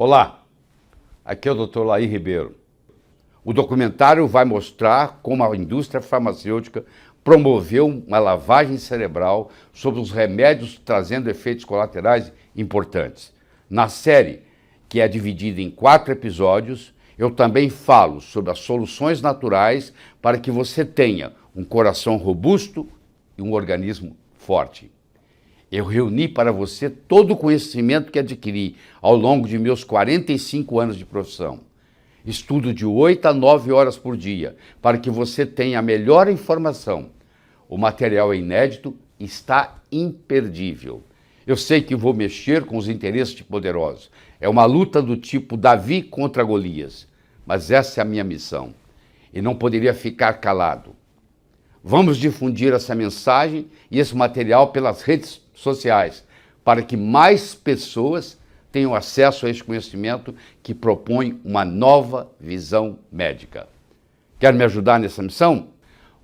Olá, aqui é o Dr. Laí Ribeiro. O documentário vai mostrar como a indústria farmacêutica promoveu uma lavagem cerebral sobre os remédios trazendo efeitos colaterais importantes. Na série, que é dividida em 4 episódios, eu também falo sobre as soluções naturais para que você tenha um coração robusto e um organismo forte. Eu reuni para você todo o conhecimento que adquiri ao longo de meus 45 anos de profissão. Estudo de 8 a 9 horas por dia, para que você tenha a melhor informação. O material é inédito e está imperdível. Eu sei que vou mexer com os interesses de poderosos. É uma luta do tipo Davi contra Golias. Mas essa é a minha missão. E não poderia ficar calado. Vamos difundir essa mensagem e esse material pelas redes sociais, para que mais pessoas tenham acesso a esse conhecimento que propõe uma nova visão médica. Quer me ajudar nessa missão?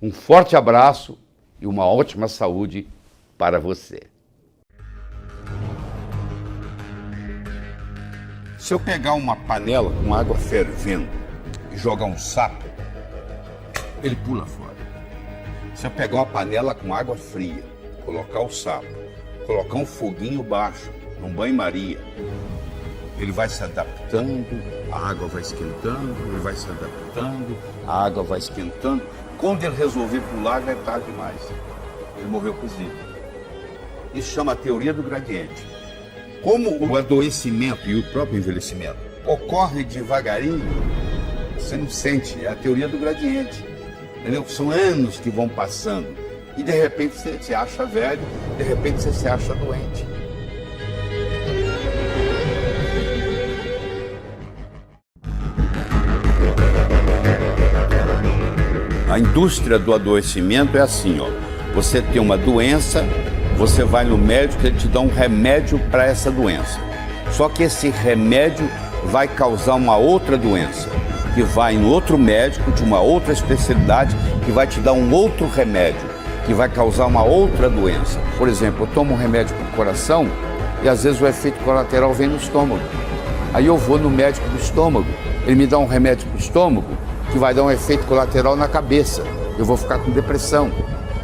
Um forte abraço e uma ótima saúde para você. Se eu pegar uma panela com água fervendo e jogar um sapo, ele pula fora. Se eu pegar uma panela com água fria, colocar o sapo, colocar um foguinho baixo, num banho-maria, ele vai se adaptando, a água vai esquentando, ele vai se adaptando, a água vai esquentando. Quando ele resolver pular, já é tarde demais. Ele morreu cozido. Isso chama a teoria do gradiente. Como o adoecimento e o próprio envelhecimento ocorre devagarinho, você não sente, é a teoria do gradiente. Entendeu? São anos que vão passando. E de repente você se acha velho, de repente você se acha doente. A indústria do adoecimento é assim, ó. Você tem uma doença, você vai no médico, ele te dá um remédio para essa doença. Só que esse remédio vai causar uma outra doença, que vai em outro médico de uma outra especialidade, que vai te dar um outro remédio, que vai causar uma outra doença. Por exemplo, eu tomo um remédio para o coração e às vezes o efeito colateral vem no estômago. Aí eu vou no médico do estômago, ele me dá um remédio para o estômago que vai dar um efeito colateral na cabeça. Eu vou ficar com depressão.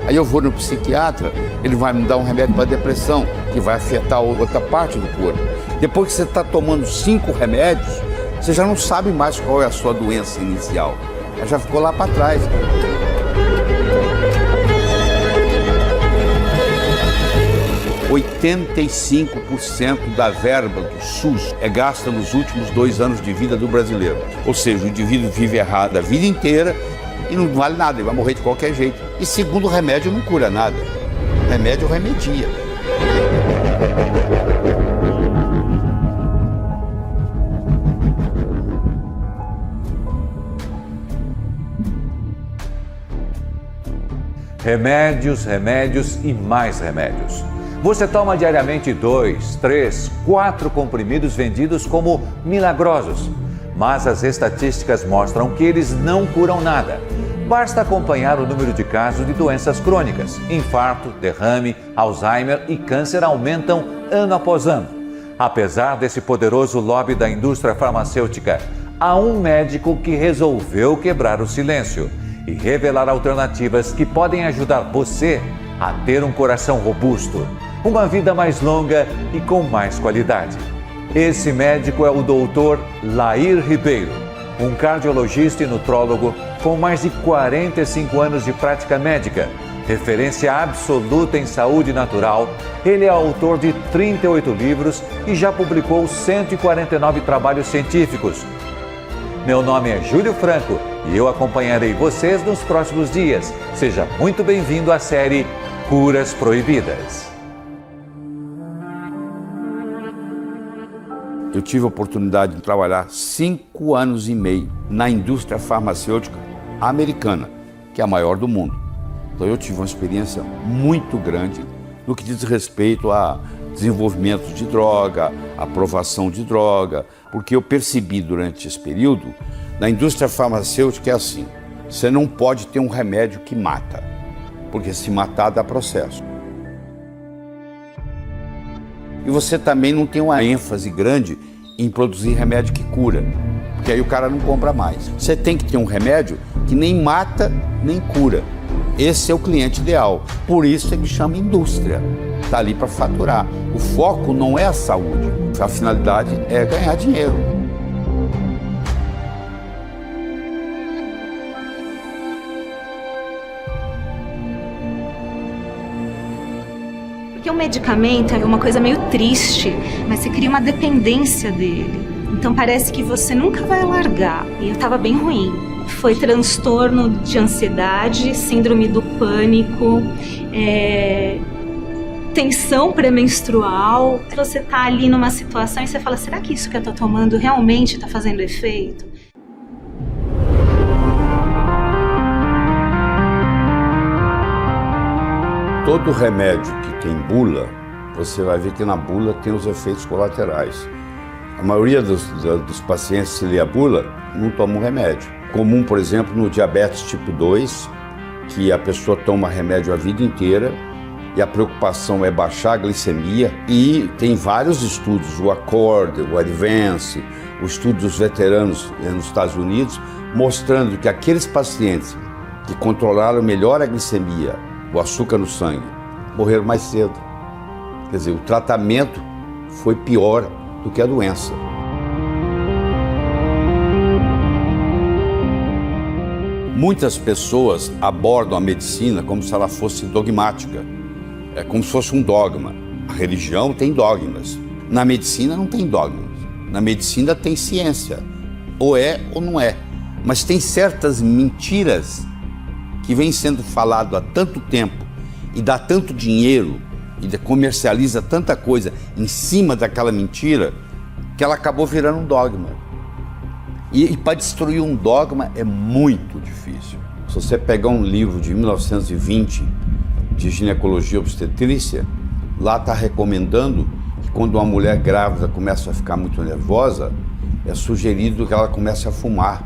Aí eu vou no psiquiatra, ele vai me dar um remédio para depressão, que vai afetar outra parte do corpo. Depois que você está tomando 5 remédios, você já não sabe mais qual é a sua doença inicial. Ela já ficou lá para trás. 85% da verba do SUS é gasta nos últimos 2 anos de vida do brasileiro. Ou seja, o indivíduo vive errado a vida inteira e não vale nada, ele vai morrer de qualquer jeito. E segundo, o remédio não cura nada. O remédio remedia. Remédios, remédios e mais remédios. Você toma diariamente 2, 3, 4 comprimidos vendidos como milagrosos. Mas as estatísticas mostram que eles não curam nada. Basta acompanhar o número de casos de doenças crônicas. Infarto, derrame, Alzheimer e câncer aumentam ano após ano. Apesar desse poderoso lobby da indústria farmacêutica, há um médico que resolveu quebrar o silêncio e revelar alternativas que podem ajudar você a ter um coração robusto, uma vida mais longa e com mais qualidade. Esse médico é o Dr. Laí Ribeiro, um cardiologista e nutrólogo com mais de 45 anos de prática médica, referência absoluta em saúde natural. Ele é autor de 38 livros e já publicou 149 trabalhos científicos. Meu nome é Júlio Franco e eu acompanharei vocês nos próximos dias. Seja muito bem-vindo à série Curas Proibidas. Eu tive a oportunidade de trabalhar 5 anos e meio na indústria farmacêutica americana, que é a maior do mundo. Então eu tive uma experiência muito grande no que diz respeito a desenvolvimento de droga, aprovação de droga, porque eu percebi durante esse período, na indústria farmacêutica é assim, você não pode ter um remédio que mata, porque se matar dá processo. E você também não tem uma ênfase grande em produzir remédio que cura, porque aí o cara não compra mais. Você tem que ter um remédio que nem mata, nem cura. Esse é o cliente ideal. Por isso ele chama indústria. Está ali para faturar. O foco não é a saúde. A finalidade é ganhar dinheiro. Porque o medicamento é uma coisa meio triste, mas você cria uma dependência dele. Então parece que você nunca vai largar. E eu tava bem ruim. Foi transtorno de ansiedade, síndrome do pânico, tensão pré-menstrual. Você tá ali numa situação e você fala, será que isso que eu tô tomando realmente tá fazendo efeito? Todo remédio que tem bula, você vai ver que na bula tem os efeitos colaterais. A maioria dos pacientes, se lê a bula, não toma o remédio. Comum, por exemplo, no diabetes tipo 2, que a pessoa toma remédio a vida inteira e a preocupação é baixar a glicemia. E tem vários estudos, o ACCORD, o ADVANCE, o estudo dos veteranos nos Estados Unidos, mostrando que aqueles pacientes que controlaram melhor a glicemia, o açúcar no sangue, morreram mais cedo. Quer dizer, o tratamento foi pior do que a doença. Muitas pessoas abordam a medicina como se ela fosse dogmática. É como se fosse um dogma. A religião tem dogmas. Na medicina não tem dogmas. Na medicina tem ciência. Ou é ou não é. Mas tem certas mentiras que vem sendo falado há tanto tempo e dá tanto dinheiro e comercializa tanta coisa em cima daquela mentira que ela acabou virando um dogma. E para destruir um dogma é muito difícil. Se você pegar um livro de 1920 de ginecologia obstetrícia, lá está recomendando que quando uma mulher grávida começa a ficar muito nervosa, é sugerido que ela comece a fumar,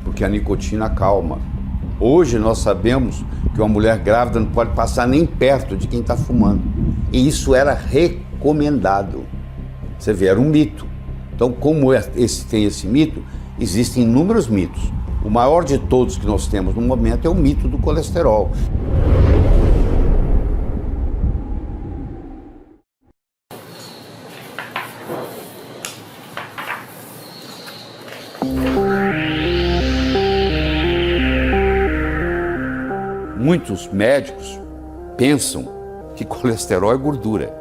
porque a nicotina acalma. Hoje nós sabemos que uma mulher grávida não pode passar nem perto de quem está fumando. E isso era recomendado. Você vê, era um mito. Então, como tem esse mito, existem inúmeros mitos. O maior de todos que nós temos no momento é o mito do colesterol. Muitos médicos pensam que colesterol é gordura.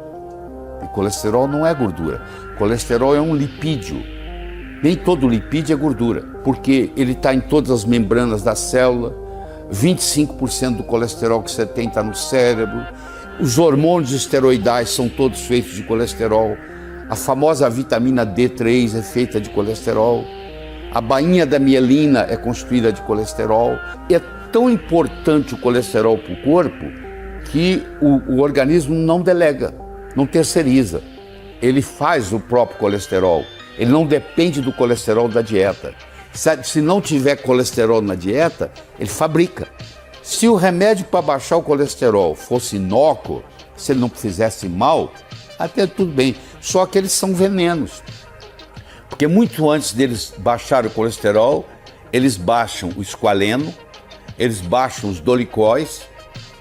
E colesterol não é gordura. Colesterol é um lipídio. Nem todo lipídio é gordura, porque ele está em todas as membranas da célula. 25% do colesterol que você tem está no cérebro. Os hormônios esteroidais são todos feitos de colesterol. A famosa vitamina D3 é feita de colesterol. A bainha da mielina é constituída de colesterol. É tão importante o colesterol para o corpo que o organismo não delega, não terceiriza. Ele faz o próprio colesterol. Ele não depende do colesterol da dieta. Se não tiver colesterol na dieta, ele fabrica. Se o remédio para baixar o colesterol fosse inócuo, se ele não fizesse mal, até tudo bem. Só que eles são venenos. Porque muito antes deles baixarem o colesterol, eles baixam o esqualeno, eles baixam os dolicóis,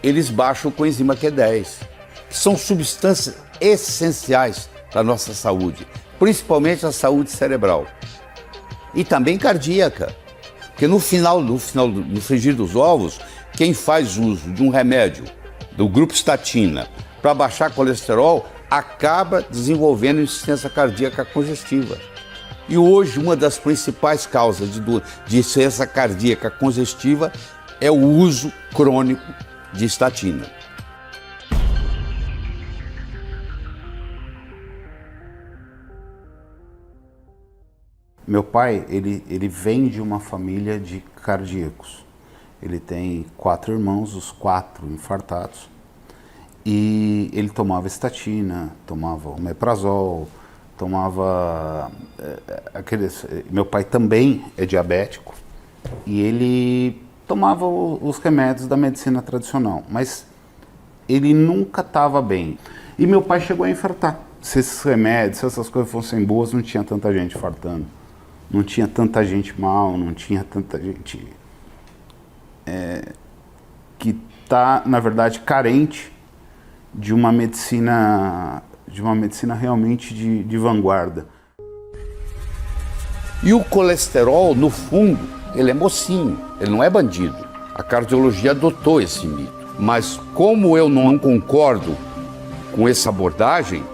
eles baixam o coenzima Q10. São substâncias essenciais para a nossa saúde, principalmente a saúde cerebral e também cardíaca. Porque no frigir dos ovos, quem faz uso de um remédio do grupo estatina para baixar colesterol acaba desenvolvendo insuficiência cardíaca congestiva. E hoje uma das principais causas de insuficiência cardíaca congestiva é o uso crônico de estatina. Meu pai, ele vem de uma família de cardíacos. Ele tem 4 irmãos, os 4 infartados. E ele tomava estatina, tomava omeprazol, tomava aqueles... Meu pai também é diabético e ele tomava os remédios da medicina tradicional, mas ele nunca estava bem. E meu pai chegou a infartar. se esses remédios, se essas coisas fossem boas, não tinha tanta gente fartando. Não tinha tanta gente mal, não tinha tanta gente que está, na verdade, carente de uma medicina realmente de vanguarda. E o colesterol, no fundo, ele é mocinho, ele não é bandido. A cardiologia adotou esse mito. Mas como eu não concordo com essa abordagem,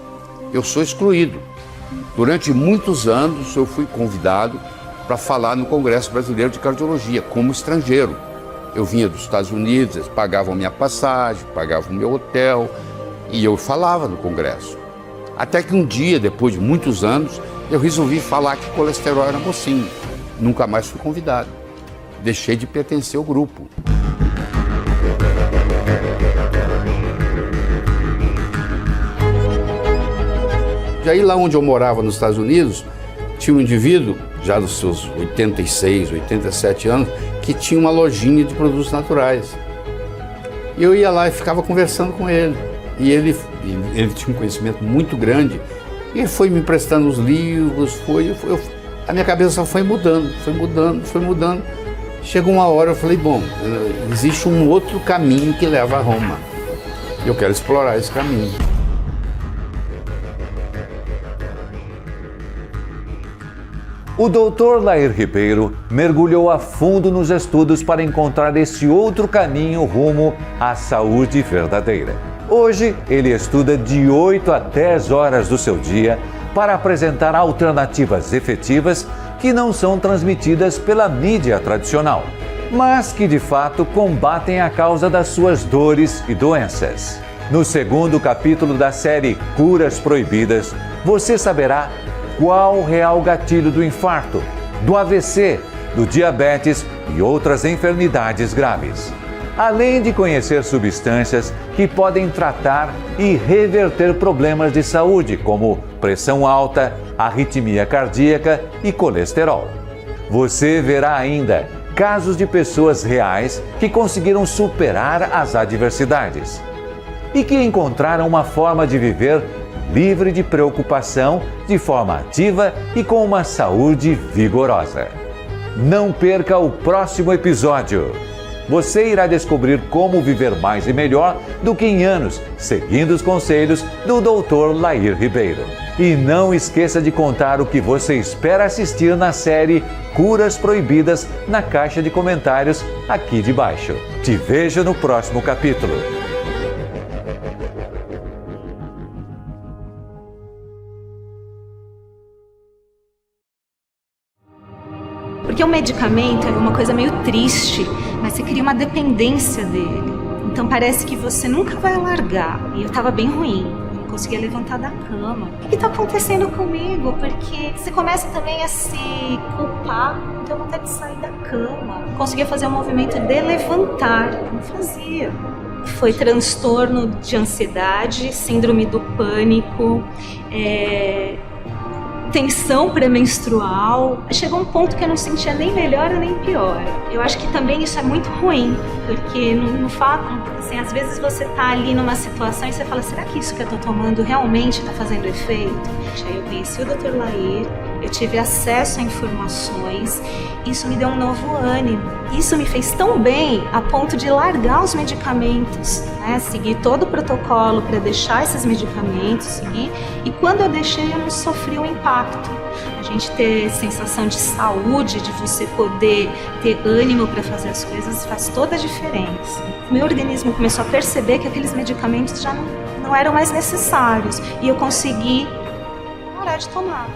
eu sou excluído. Durante muitos anos eu fui convidado para falar no Congresso Brasileiro de Cardiologia, como estrangeiro. Eu vinha dos Estados Unidos, eles pagavam minha passagem, pagavam meu hotel, e eu falava no Congresso. Até que um dia, depois de muitos anos, eu resolvi falar que colesterol era mocinho. Nunca mais fui convidado. Deixei de pertencer ao grupo. E aí, lá onde eu morava, nos Estados Unidos, tinha um indivíduo, já dos seus 86, 87 anos, que tinha uma lojinha de produtos naturais. E eu ia lá e ficava conversando com ele. E ele tinha um conhecimento muito grande. E ele foi me emprestando os livros, a minha cabeça foi mudando. Chegou uma hora, eu falei, bom, existe um outro caminho que leva a Roma. Eu quero explorar esse caminho. O Dr. Lair Ribeiro mergulhou a fundo nos estudos para encontrar esse outro caminho rumo à saúde verdadeira. Hoje, ele estuda de 8 a 10 horas do seu dia para apresentar alternativas efetivas que não são transmitidas pela mídia tradicional, mas que de fato combatem a causa das suas dores e doenças. No segundo capítulo da série Curas Proibidas, você saberá qual o real gatilho do infarto, do AVC, do diabetes e outras enfermidades graves. Além de conhecer substâncias que podem tratar e reverter problemas de saúde, como pressão alta, arritmia cardíaca e colesterol. Você verá ainda casos de pessoas reais que conseguiram superar as adversidades e que encontraram uma forma de viver livre de preocupação, de forma ativa e com uma saúde vigorosa. Não perca o próximo episódio. Você irá descobrir como viver mais e melhor do que em anos, seguindo os conselhos do Dr. Lair Ribeiro. E não esqueça de contar o que você espera assistir na série Curas Proibidas na caixa de comentários aqui de baixo. Te vejo no próximo capítulo. Porque o medicamento é uma coisa meio triste, mas você cria uma dependência dele. Então parece que você nunca vai largar. E eu tava bem ruim, não conseguia levantar da cama. O que tá acontecendo comigo? Porque você começa também a se culpar, não tem vontade de sair da cama. Não conseguia fazer o movimento de levantar, não fazia. Foi transtorno de ansiedade, síndrome do pânico, tensão pré-menstrual. Chegou um ponto que eu não sentia nem melhor nem pior. Eu acho que também isso é muito ruim, porque no fato, assim, às vezes você tá ali numa situação e você fala, será que isso que eu tô tomando realmente tá fazendo efeito? Aí eu conheci o Dr. Lair, eu tive acesso a informações, isso me deu um novo ânimo. Isso me fez tão bem a ponto de largar os medicamentos, né? Seguir todo o protocolo para deixar esses medicamentos, seguir. E quando eu deixei, eu não sofri o impacto. A gente ter sensação de saúde, de você poder ter ânimo para fazer as coisas, faz toda a diferença. Meu organismo começou a perceber que aqueles medicamentos já não eram mais necessários e eu consegui parar de tomar.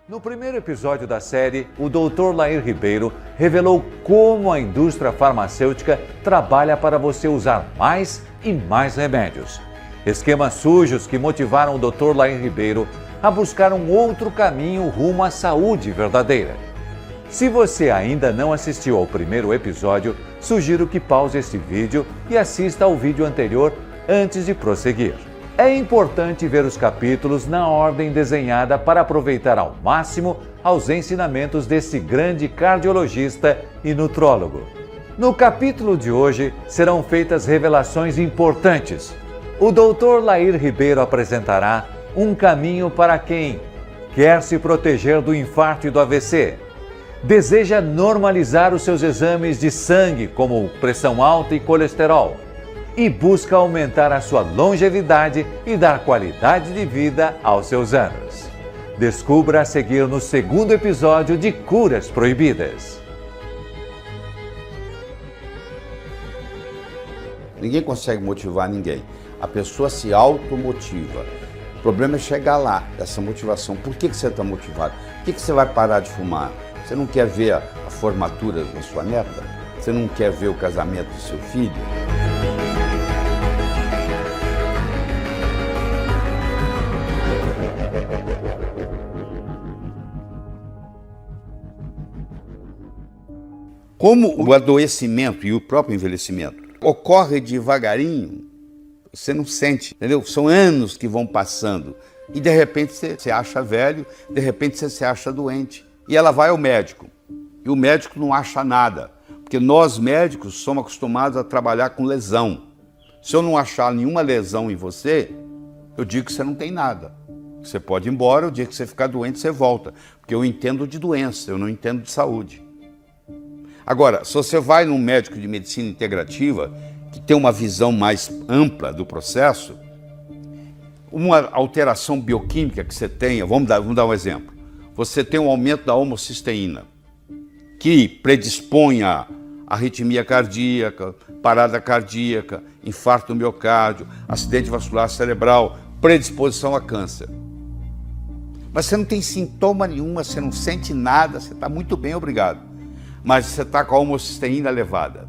No primeiro episódio da série, o Dr. Lair Ribeiro revelou como a indústria farmacêutica trabalha para você usar mais e mais remédios. Esquemas sujos que motivaram o Dr. Lair Ribeiro a buscar um outro caminho rumo à saúde verdadeira. Se você ainda não assistiu ao primeiro episódio, sugiro que pause este vídeo e assista ao vídeo anterior antes de prosseguir. É importante ver os capítulos na ordem desenhada para aproveitar ao máximo aos ensinamentos desse grande cardiologista e nutrólogo. No capítulo de hoje serão feitas revelações importantes. O Dr. Lair Ribeiro apresentará um caminho para quem quer se proteger do infarto e do AVC, deseja normalizar os seus exames de sangue, como pressão alta e colesterol, e busca aumentar a sua longevidade e dar qualidade de vida aos seus anos. Descubra a seguir no segundo episódio de Curas Proibidas. Ninguém consegue motivar ninguém. A pessoa se automotiva. O problema é chegar lá, essa motivação. Por que você está motivado? Por que você vai parar de fumar? Você não quer ver a formatura da sua neta? Você não quer ver o casamento do seu filho? Como o adoecimento e o próprio envelhecimento ocorre devagarinho, você não sente, entendeu? São anos que vão passando e de repente você se acha velho, de repente você se acha doente. E ela vai ao médico e o médico não acha nada, porque nós médicos somos acostumados a trabalhar com lesão. Se eu não achar nenhuma lesão em você, eu digo que você não tem nada. Você pode ir embora, o dia que você ficar doente você volta, porque eu entendo de doença, eu não entendo de saúde. Agora, se você vai num médico de medicina integrativa, que tem uma visão mais ampla do processo, uma alteração bioquímica que você tenha, vamos dar um exemplo. Você tem um aumento da homocisteína, que predispõe a arritmia cardíaca, parada cardíaca, infarto do miocárdio, acidente vascular cerebral, predisposição a câncer. Mas você não tem sintoma nenhum, você não sente nada, você está muito bem, obrigado. Mas você está com a homocisteína elevada.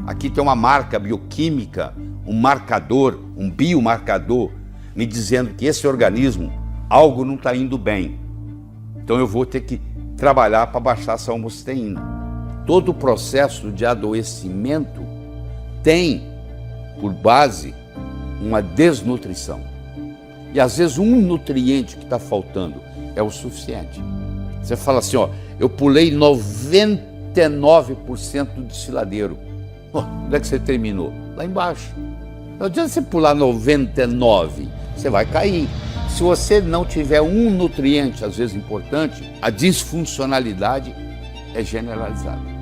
Aqui tem uma marca bioquímica, um marcador, um biomarcador, me dizendo que esse organismo, algo não está indo bem. Então eu vou ter que trabalhar para baixar essa homocisteína. Todo o processo de adoecimento tem, por base, uma desnutrição. E às vezes um nutriente que está faltando é o suficiente. Você fala assim, ó, eu pulei 99% do desfiladeiro. Onde é que você terminou? Lá embaixo. Não adianta você pular 99%, você vai cair. Se você não tiver um nutriente, às vezes importante, a disfuncionalidade é generalizada.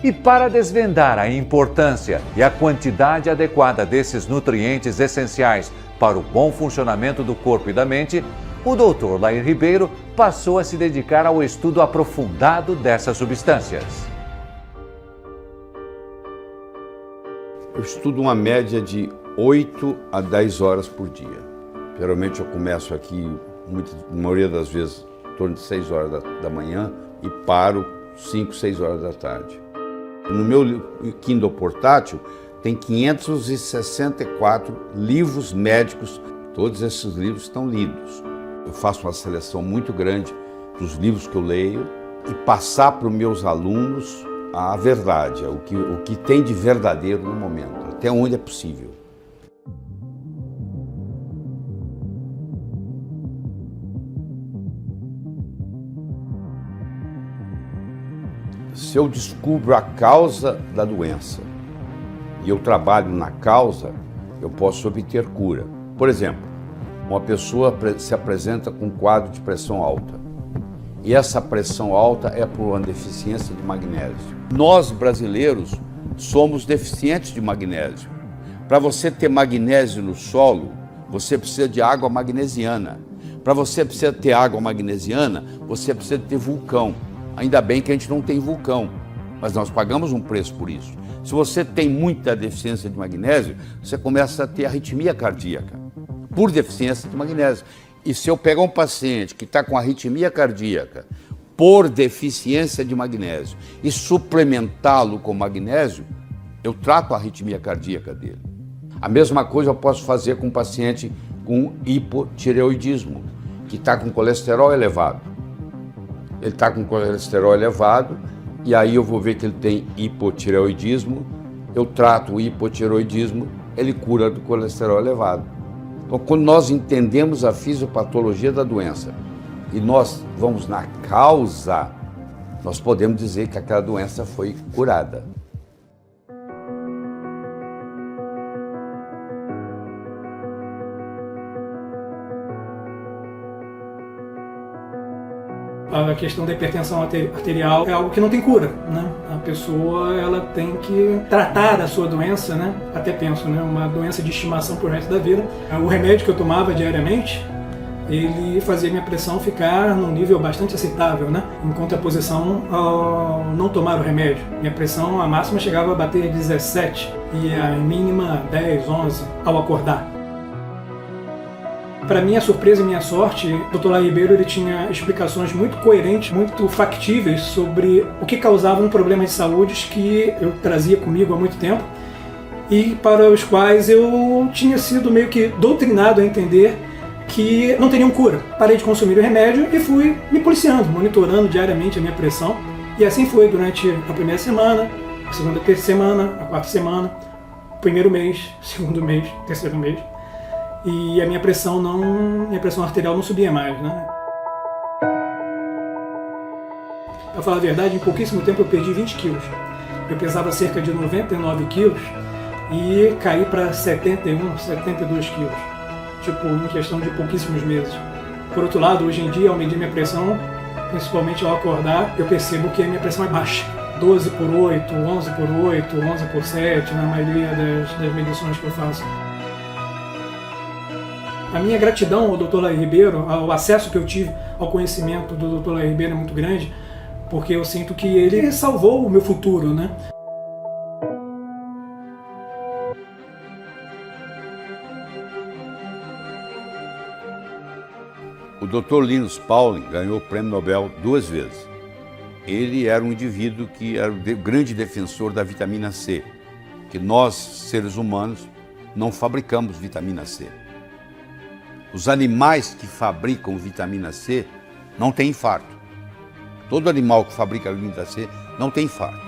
E para desvendar a importância e a quantidade adequada desses nutrientes essenciais para o bom funcionamento do corpo e da mente, o Dr. Lair Ribeiro passou a se dedicar ao estudo aprofundado dessas substâncias. Eu estudo uma média de 8 a 10 horas por dia. Geralmente eu começo aqui, na maioria das vezes, em torno de 6 horas da manhã e paro 5, 6 horas da tarde. No meu Kindle portátil tem 564 livros médicos, todos esses livros estão lidos. Eu faço uma seleção muito grande dos livros que eu leio e passar para os meus alunos a verdade, o que tem de verdadeiro no momento, até onde é possível. Se eu descubro a causa da doença e eu trabalho na causa, eu posso obter cura. Por exemplo, uma pessoa se apresenta com um quadro de pressão alta. E essa pressão alta é por uma deficiência de magnésio. Nós, brasileiros, somos deficientes de magnésio. Para você ter magnésio no solo, você precisa de água magnesiana. Para você precisar ter água magnesiana, você precisa ter vulcão. Ainda bem que a gente não tem vulcão, mas nós pagamos um preço por isso. Se você tem muita deficiência de magnésio, você começa a ter arritmia cardíaca, por deficiência de magnésio. E se eu pegar um paciente que está com arritmia cardíaca por deficiência de magnésio e suplementá-lo com magnésio, eu trato a arritmia cardíaca dele. A mesma coisa eu posso fazer com um paciente com hipotireoidismo, que está com colesterol elevado. Ele está com colesterol elevado e aí eu vou ver que ele tem hipotireoidismo, eu trato o hipotireoidismo, ele cura do colesterol elevado. Então, quando nós entendemos a fisiopatologia da doença e nós vamos na causa, nós podemos dizer que aquela doença foi curada. A questão da hipertensão arterial é algo que não tem cura, né? A pessoa, ela tem que tratar da sua doença, né? Até penso, né? Uma doença de estimação pro resto da vida. O remédio que eu tomava diariamente, ele fazia minha pressão ficar num nível bastante aceitável, né? Em contraposição ao não tomar o remédio. Minha pressão, a máxima chegava a bater 17 e a mínima 10, 11 ao acordar. Para minha surpresa e minha sorte, o Dr. Laí Ribeiro ele tinha explicações muito coerentes, muito factíveis sobre o que causavam problemas de saúde que eu trazia comigo há muito tempo e para os quais eu tinha sido meio que doutrinado a entender que não teriam cura. Parei de consumir o remédio e fui me policiando, monitorando diariamente a minha pressão. E assim foi durante a primeira semana, a segunda, terceira semana, a quarta semana, primeiro mês, segundo mês, terceiro mês. E a minha pressão arterial não subia mais, né? Pra falar a verdade, em pouquíssimo tempo eu perdi 20 quilos. Eu pesava cerca de 99 quilos e caí para 71, 72 quilos. Tipo, em questão de pouquíssimos meses. Por outro lado, hoje em dia, ao medir minha pressão, principalmente ao acordar, eu percebo que a minha pressão é baixa. 12 por 8, 11 por 8, 11 por 7, na maioria das medições que eu faço. A minha gratidão ao Dr. Laí Ribeiro, ao acesso que eu tive ao conhecimento do Dr. Laí Ribeiro é muito grande, porque eu sinto que ele salvou o meu futuro, né? O Dr. Linus Pauling ganhou o Prêmio Nobel 2 vezes. Ele era um indivíduo que era o grande defensor da vitamina C, que nós, seres humanos, não fabricamos vitamina C. Os animais que fabricam vitamina C não têm infarto. Todo animal que fabrica vitamina C não tem infarto.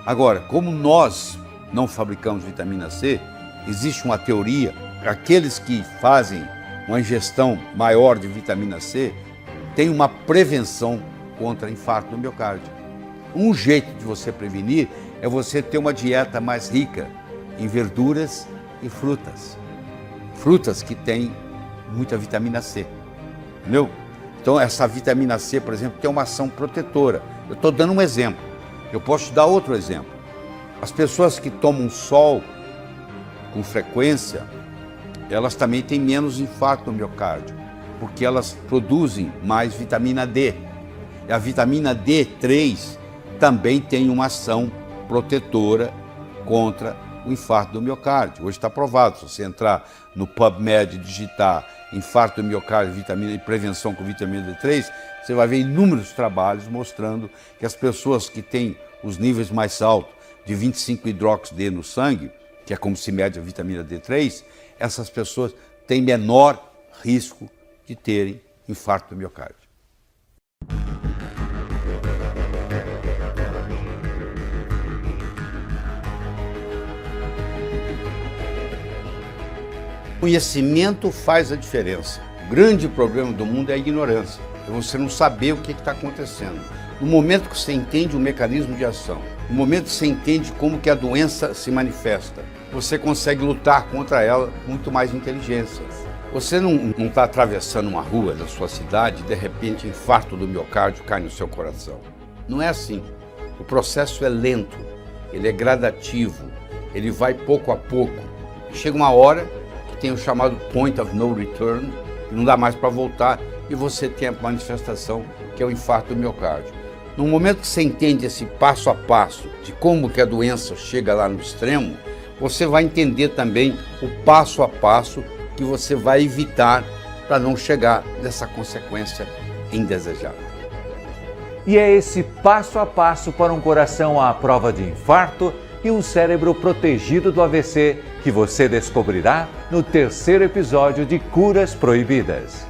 Agora, como nós não fabricamos vitamina C, existe uma teoria, aqueles que fazem uma ingestão maior de vitamina C têm uma prevenção contra infarto do miocárdio. Um jeito de você prevenir é você ter uma dieta mais rica em verduras e frutas. Frutas que têm muita vitamina C, entendeu? Então essa vitamina C, por exemplo, tem uma ação protetora. Eu estou dando um exemplo, eu posso te dar outro exemplo. As pessoas que tomam sol com frequência, elas também têm menos infarto no miocárdio, porque elas produzem mais vitamina D. E a vitamina D3 também tem uma ação protetora contra o infarto do miocárdio. Hoje está provado, se você entrar no PubMed e digitar infarto do miocárdio, vitamina e prevenção com vitamina D3, você vai ver inúmeros trabalhos mostrando que as pessoas que têm os níveis mais altos de 25-hidrox-D no sangue, que é como se mede a vitamina D3, essas pessoas têm menor risco de terem infarto do miocárdio. Conhecimento faz a diferença. O grande problema do mundo é a ignorância. É você não saber o que está acontecendo. No momento que você entende o mecanismo de ação, no momento que você entende como que a doença se manifesta, você consegue lutar contra ela com muito mais inteligência. Você não está atravessando uma rua da sua cidade e de repente infarto do miocárdio cai no seu coração. Não é assim. O processo é lento, ele é gradativo, ele vai pouco a pouco. Chega uma hora tem o chamado point of no return, que não dá mais para voltar, e você tem a manifestação que é o infarto do miocárdio. No momento que você entende esse passo a passo de como que a doença chega lá no extremo, você vai entender também o passo a passo que você vai evitar para não chegar nessa consequência indesejada. E é esse passo a passo para um coração à prova de infarto e um cérebro protegido do AVC que você descobrirá no 3º episódio de Curas Proibidas.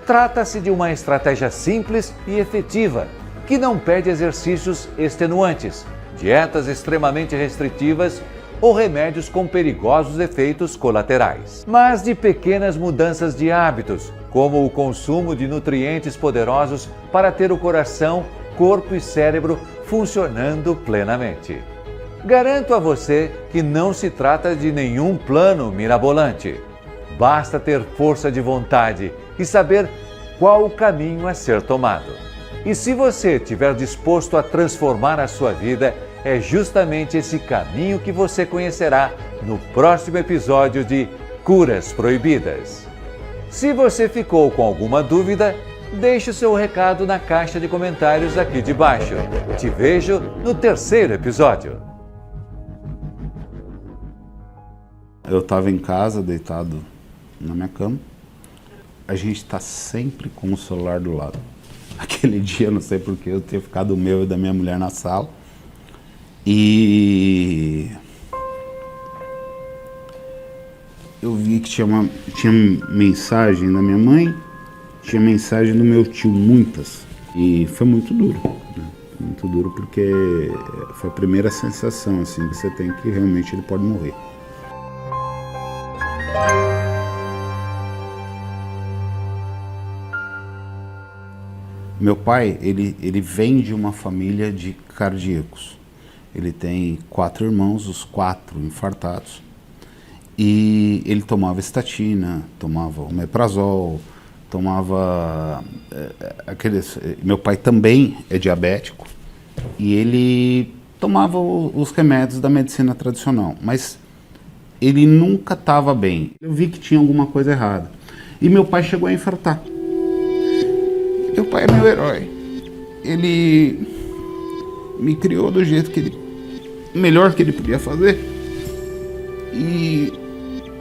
Trata-se de uma estratégia simples e efetiva, que não pede exercícios extenuantes, dietas extremamente restritivas ou remédios com perigosos efeitos colaterais, mas de pequenas mudanças de hábitos, como o consumo de nutrientes poderosos para ter o coração, corpo e cérebro funcionando plenamente. Garanto a você que não se trata de nenhum plano mirabolante. Basta ter força de vontade e saber qual o caminho a ser tomado. E se você estiver disposto a transformar a sua vida, é justamente esse caminho que você conhecerá no próximo episódio de Curas Proibidas. Se você ficou com alguma dúvida, deixe o seu recado na caixa de comentários aqui de baixo. Te vejo no terceiro episódio. Eu estava em casa, deitado na minha cama. A gente está sempre com o celular do lado. Aquele dia, não sei porquê, eu tinha ficado o meu e da minha mulher na sala. E eu vi que tinha mensagem da minha mãe, tinha mensagem do meu tio, muitas. E foi muito duro, né? Muito duro porque foi a primeira sensação assim, que você tem que realmente ele pode morrer. Meu pai, ele vem de uma família de cardíacos. Ele tem 4 irmãos, os 4 infartados. E ele tomava estatina, tomava omeprazol, tomava aqueles... Meu pai também é diabético e ele tomava os remédios da medicina tradicional, mas ele nunca estava bem. Eu vi que tinha alguma coisa errada. E meu pai chegou a infartar. Meu pai é meu herói. Ele me criou do jeito que melhor que ele podia fazer. E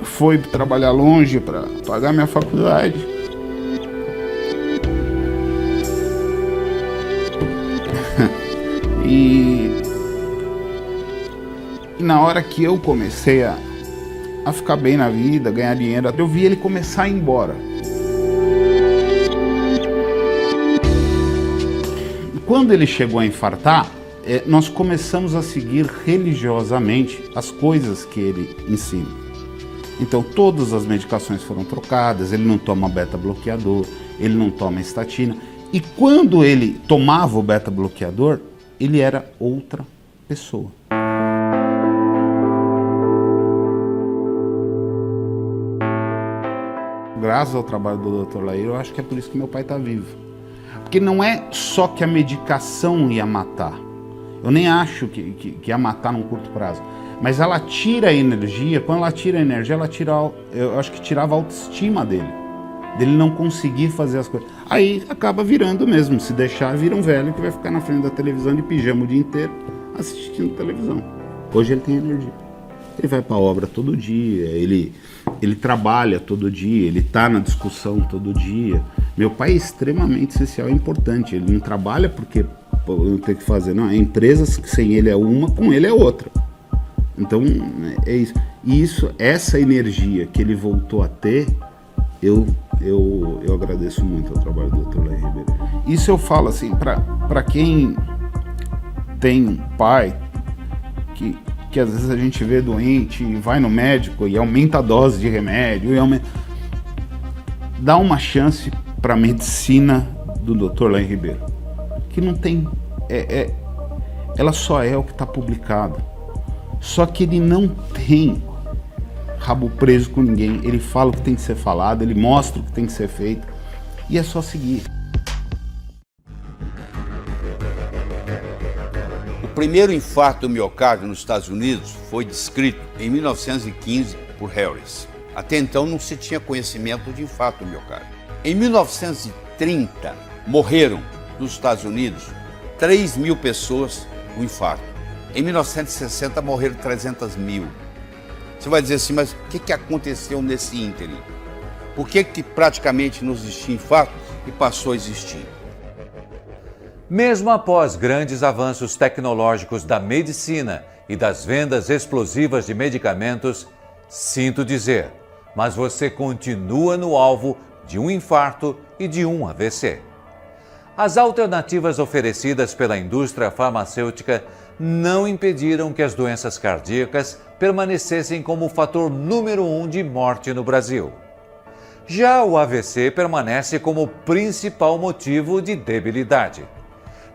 foi trabalhar longe para pagar minha faculdade. E na hora que eu comecei a ficar bem na vida, ganhar dinheiro, eu vi ele começar a ir embora. Quando ele chegou a infartar, nós começamos a seguir religiosamente as coisas que ele ensina. Então todas as medicações foram trocadas, ele não toma beta-bloqueador, ele não toma estatina. E quando ele tomava o beta-bloqueador, ele era outra pessoa. Graças ao trabalho do Dr. Lair, eu acho que é por isso que meu pai está vivo. Porque não é só que a medicação ia matar. Eu nem acho que ia matar num curto prazo. Mas ela tira a energia, quando ela tira a energia, eu acho que tirava a autoestima dele não conseguir fazer as coisas. Aí acaba virando mesmo, se deixar, vira um velho que vai ficar na frente da televisão de pijama o dia inteiro assistindo televisão. Hoje ele tem energia. Ele vai para a obra todo dia, ele trabalha todo dia, ele está na discussão todo dia. Meu pai é extremamente essencial e importante. Ele não trabalha porque eu tenho que fazer, não. É empresas que sem ele é uma, com ele é outra. Então é isso. E essa energia que ele voltou a ter, eu agradeço muito ao trabalho do Dr. Lair Ribeiro. Isso eu falo assim, para quem tem pai que às vezes a gente vê doente e vai no médico e aumenta a dose de remédio, dá uma chance para a medicina do Dr. Lair Ribeiro, que não tem, ela só é o que está publicado, só que ele não tem rabo preso com ninguém, ele fala o que tem que ser falado, ele mostra o que tem que ser feito e é só seguir. O primeiro infarto do miocárdio nos Estados Unidos foi descrito em 1915 por Harris. Até então não se tinha conhecimento de infarto do miocárdio. Em 1930 morreram nos Estados Unidos 3.000 pessoas com infarto. Em 1960 morreram 300.000. Você vai dizer assim, mas o que aconteceu nesse ínterim? Por que praticamente não existia infarto e passou a existir? Mesmo após grandes avanços tecnológicos da medicina e das vendas explosivas de medicamentos, sinto dizer, mas você continua no alvo de um infarto e de um AVC. As alternativas oferecidas pela indústria farmacêutica não impediram que as doenças cardíacas permanecessem como o fator número 1 de morte no Brasil. Já o AVC permanece como o principal motivo de debilidade.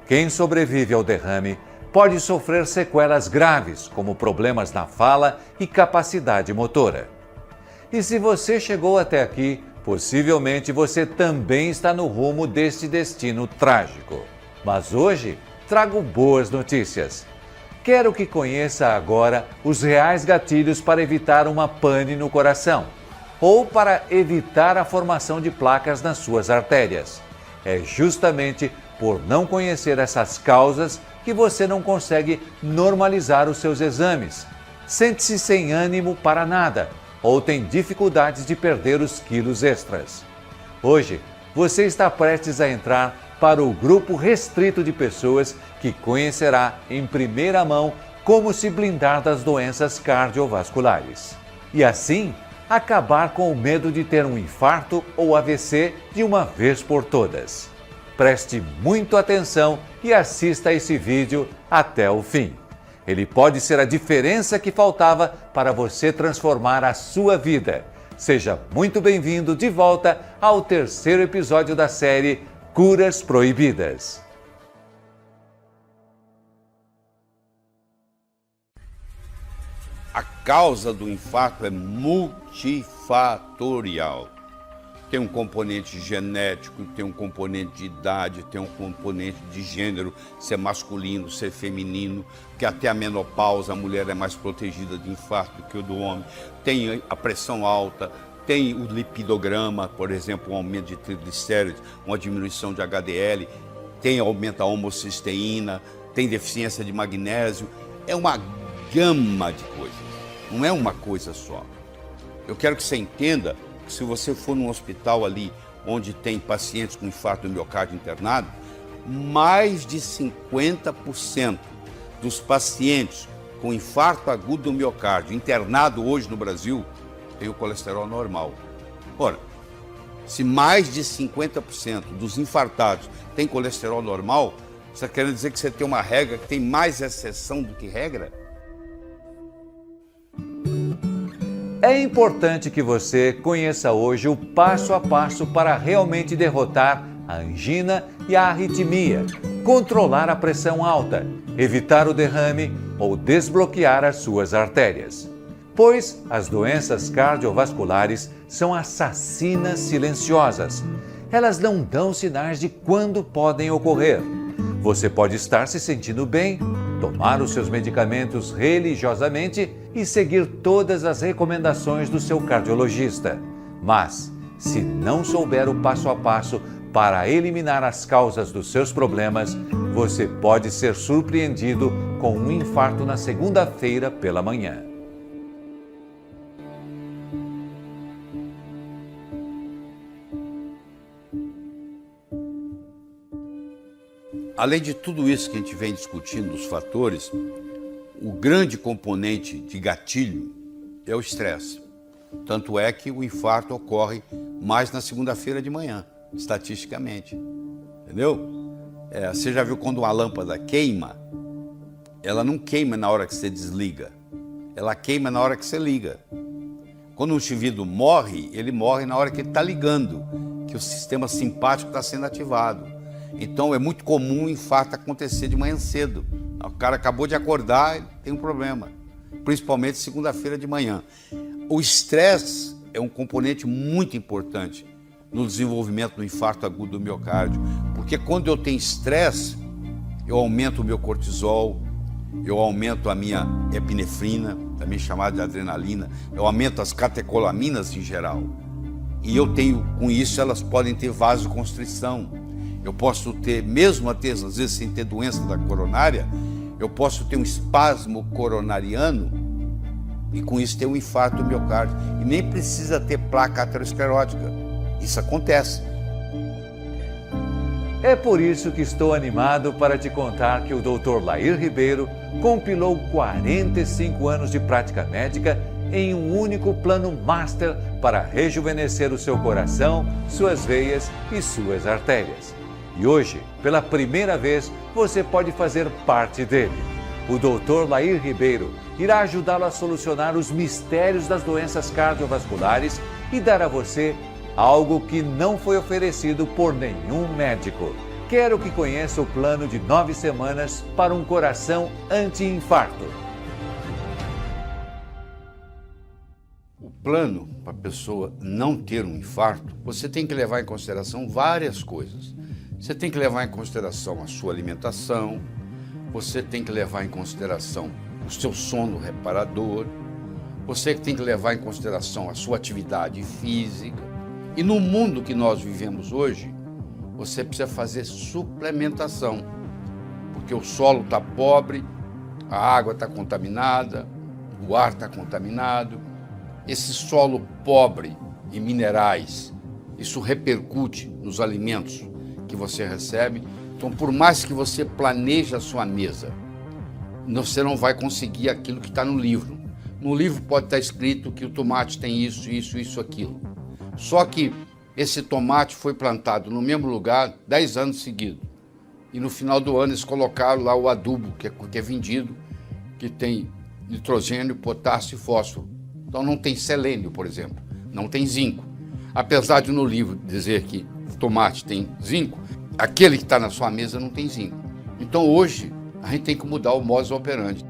Quem sobrevive ao derrame pode sofrer sequelas graves, como problemas na fala e capacidade motora. E se você chegou até aqui, Possivelmente você também está no rumo deste destino trágico. Mas hoje trago boas notícias. Quero que conheça agora os reais gatilhos para evitar uma pane no coração ou para evitar a formação de placas nas suas artérias. É justamente por não conhecer essas causas que você não consegue normalizar os seus exames, sente-se sem ânimo para nada ou tem dificuldades de perder os quilos extras. Hoje, você está prestes a entrar para o grupo restrito de pessoas que conhecerá em primeira mão como se blindar das doenças cardiovasculares. E assim, acabar com o medo de ter um infarto ou AVC de uma vez por todas. Preste muito atenção e assista esse vídeo até o fim. Ele pode ser a diferença que faltava para você transformar a sua vida. Seja muito bem-vindo de volta ao terceiro episódio da série Curas Proibidas. A causa do infarto é multifatorial. Tem um componente genético, tem um componente de idade, tem um componente de gênero, ser masculino, ser feminino, que até a menopausa a mulher é mais protegida de infarto do que o do homem. Tem a pressão alta, tem o lipidograma, por exemplo, um aumento de triglicéridos, uma diminuição de HDL, tem aumento da homocisteína, tem deficiência de magnésio. É uma gama de coisas, não é uma coisa só. Eu quero que você entenda que se você for num hospital ali onde tem pacientes com infarto do miocárdio internado, mais de 50% dos pacientes com infarto agudo do miocárdio internado hoje no Brasil tem o colesterol normal. Ora, se mais de 50% dos infartados tem colesterol normal, você quer dizer que você tem uma regra que tem mais exceção do que regra? É importante que você conheça hoje o passo a passo para realmente derrotar a angina e a arritmia, controlar a pressão alta, evitar o derrame ou desbloquear as suas artérias. Pois as doenças cardiovasculares são assassinas silenciosas. Elas não dão sinais de quando podem ocorrer. Você pode estar se sentindo bem, tomar os seus medicamentos religiosamente e seguir todas as recomendações do seu cardiologista. Mas, se não souber o passo a passo para eliminar as causas dos seus problemas, você pode ser surpreendido com um infarto na segunda-feira pela manhã. Além de tudo isso que a gente vem discutindo, os fatores, o grande componente de gatilho é o estresse. Tanto é que o infarto ocorre mais na segunda-feira de manhã, estatisticamente. Entendeu? Você já viu quando uma lâmpada queima? Ela não queima na hora que você desliga. Ela queima na hora que você liga. Quando um indivíduo morre, ele morre na hora que ele está ligando, que o sistema simpático está sendo ativado. Então é muito comum o infarto acontecer de manhã cedo. O cara acabou de acordar, ele tem um problema, principalmente segunda-feira de manhã. O estresse é um componente muito importante no desenvolvimento do infarto agudo do miocárdio, porque quando eu tenho estresse, eu aumento o meu cortisol, eu aumento a minha epinefrina, também chamada de adrenalina, eu aumento as catecolaminas em geral. E eu tenho, com isso, elas podem ter vasoconstrição. Eu posso ter, mesmo às vezes sem ter doença da coronária, eu posso ter um espasmo coronariano e com isso ter um infarto do miocárdio. E nem precisa ter placa aterosclerótica. Isso acontece. É por isso que estou animado para te contar que o Dr. Lair Ribeiro compilou 45 anos de prática médica em um único plano master para rejuvenescer o seu coração, suas veias e suas artérias. E hoje, pela primeira vez, você pode fazer parte dele. O Dr. Lair Ribeiro irá ajudá-lo a solucionar os mistérios das doenças cardiovasculares e dar a você algo que não foi oferecido por nenhum médico. Quero que conheça o plano de 9 semanas para um coração anti-infarto. O plano para a pessoa não ter um infarto, você tem que levar em consideração várias coisas. Você tem que levar em consideração a sua alimentação, você tem que levar em consideração o seu sono reparador, você tem que levar em consideração a sua atividade física. E no mundo que nós vivemos hoje, você precisa fazer suplementação, porque o solo está pobre, a água está contaminada, o ar está contaminado. Esse solo pobre em minerais, isso repercute nos alimentos que você recebe. Então, por mais que você planeje a sua mesa, você não vai conseguir aquilo que está no livro. No livro pode estar escrito que o tomate tem isso, isso, isso, aquilo. Só que esse tomate foi plantado no mesmo lugar 10 anos seguidos. E no final do ano eles colocaram lá o adubo que é vendido, que tem nitrogênio, potássio e fósforo. Então não tem selênio, por exemplo, não tem zinco. Apesar de no livro dizer que o tomate tem zinco, aquele que está na sua mesa não tem zinco. Então hoje a gente tem que mudar o modus operandi.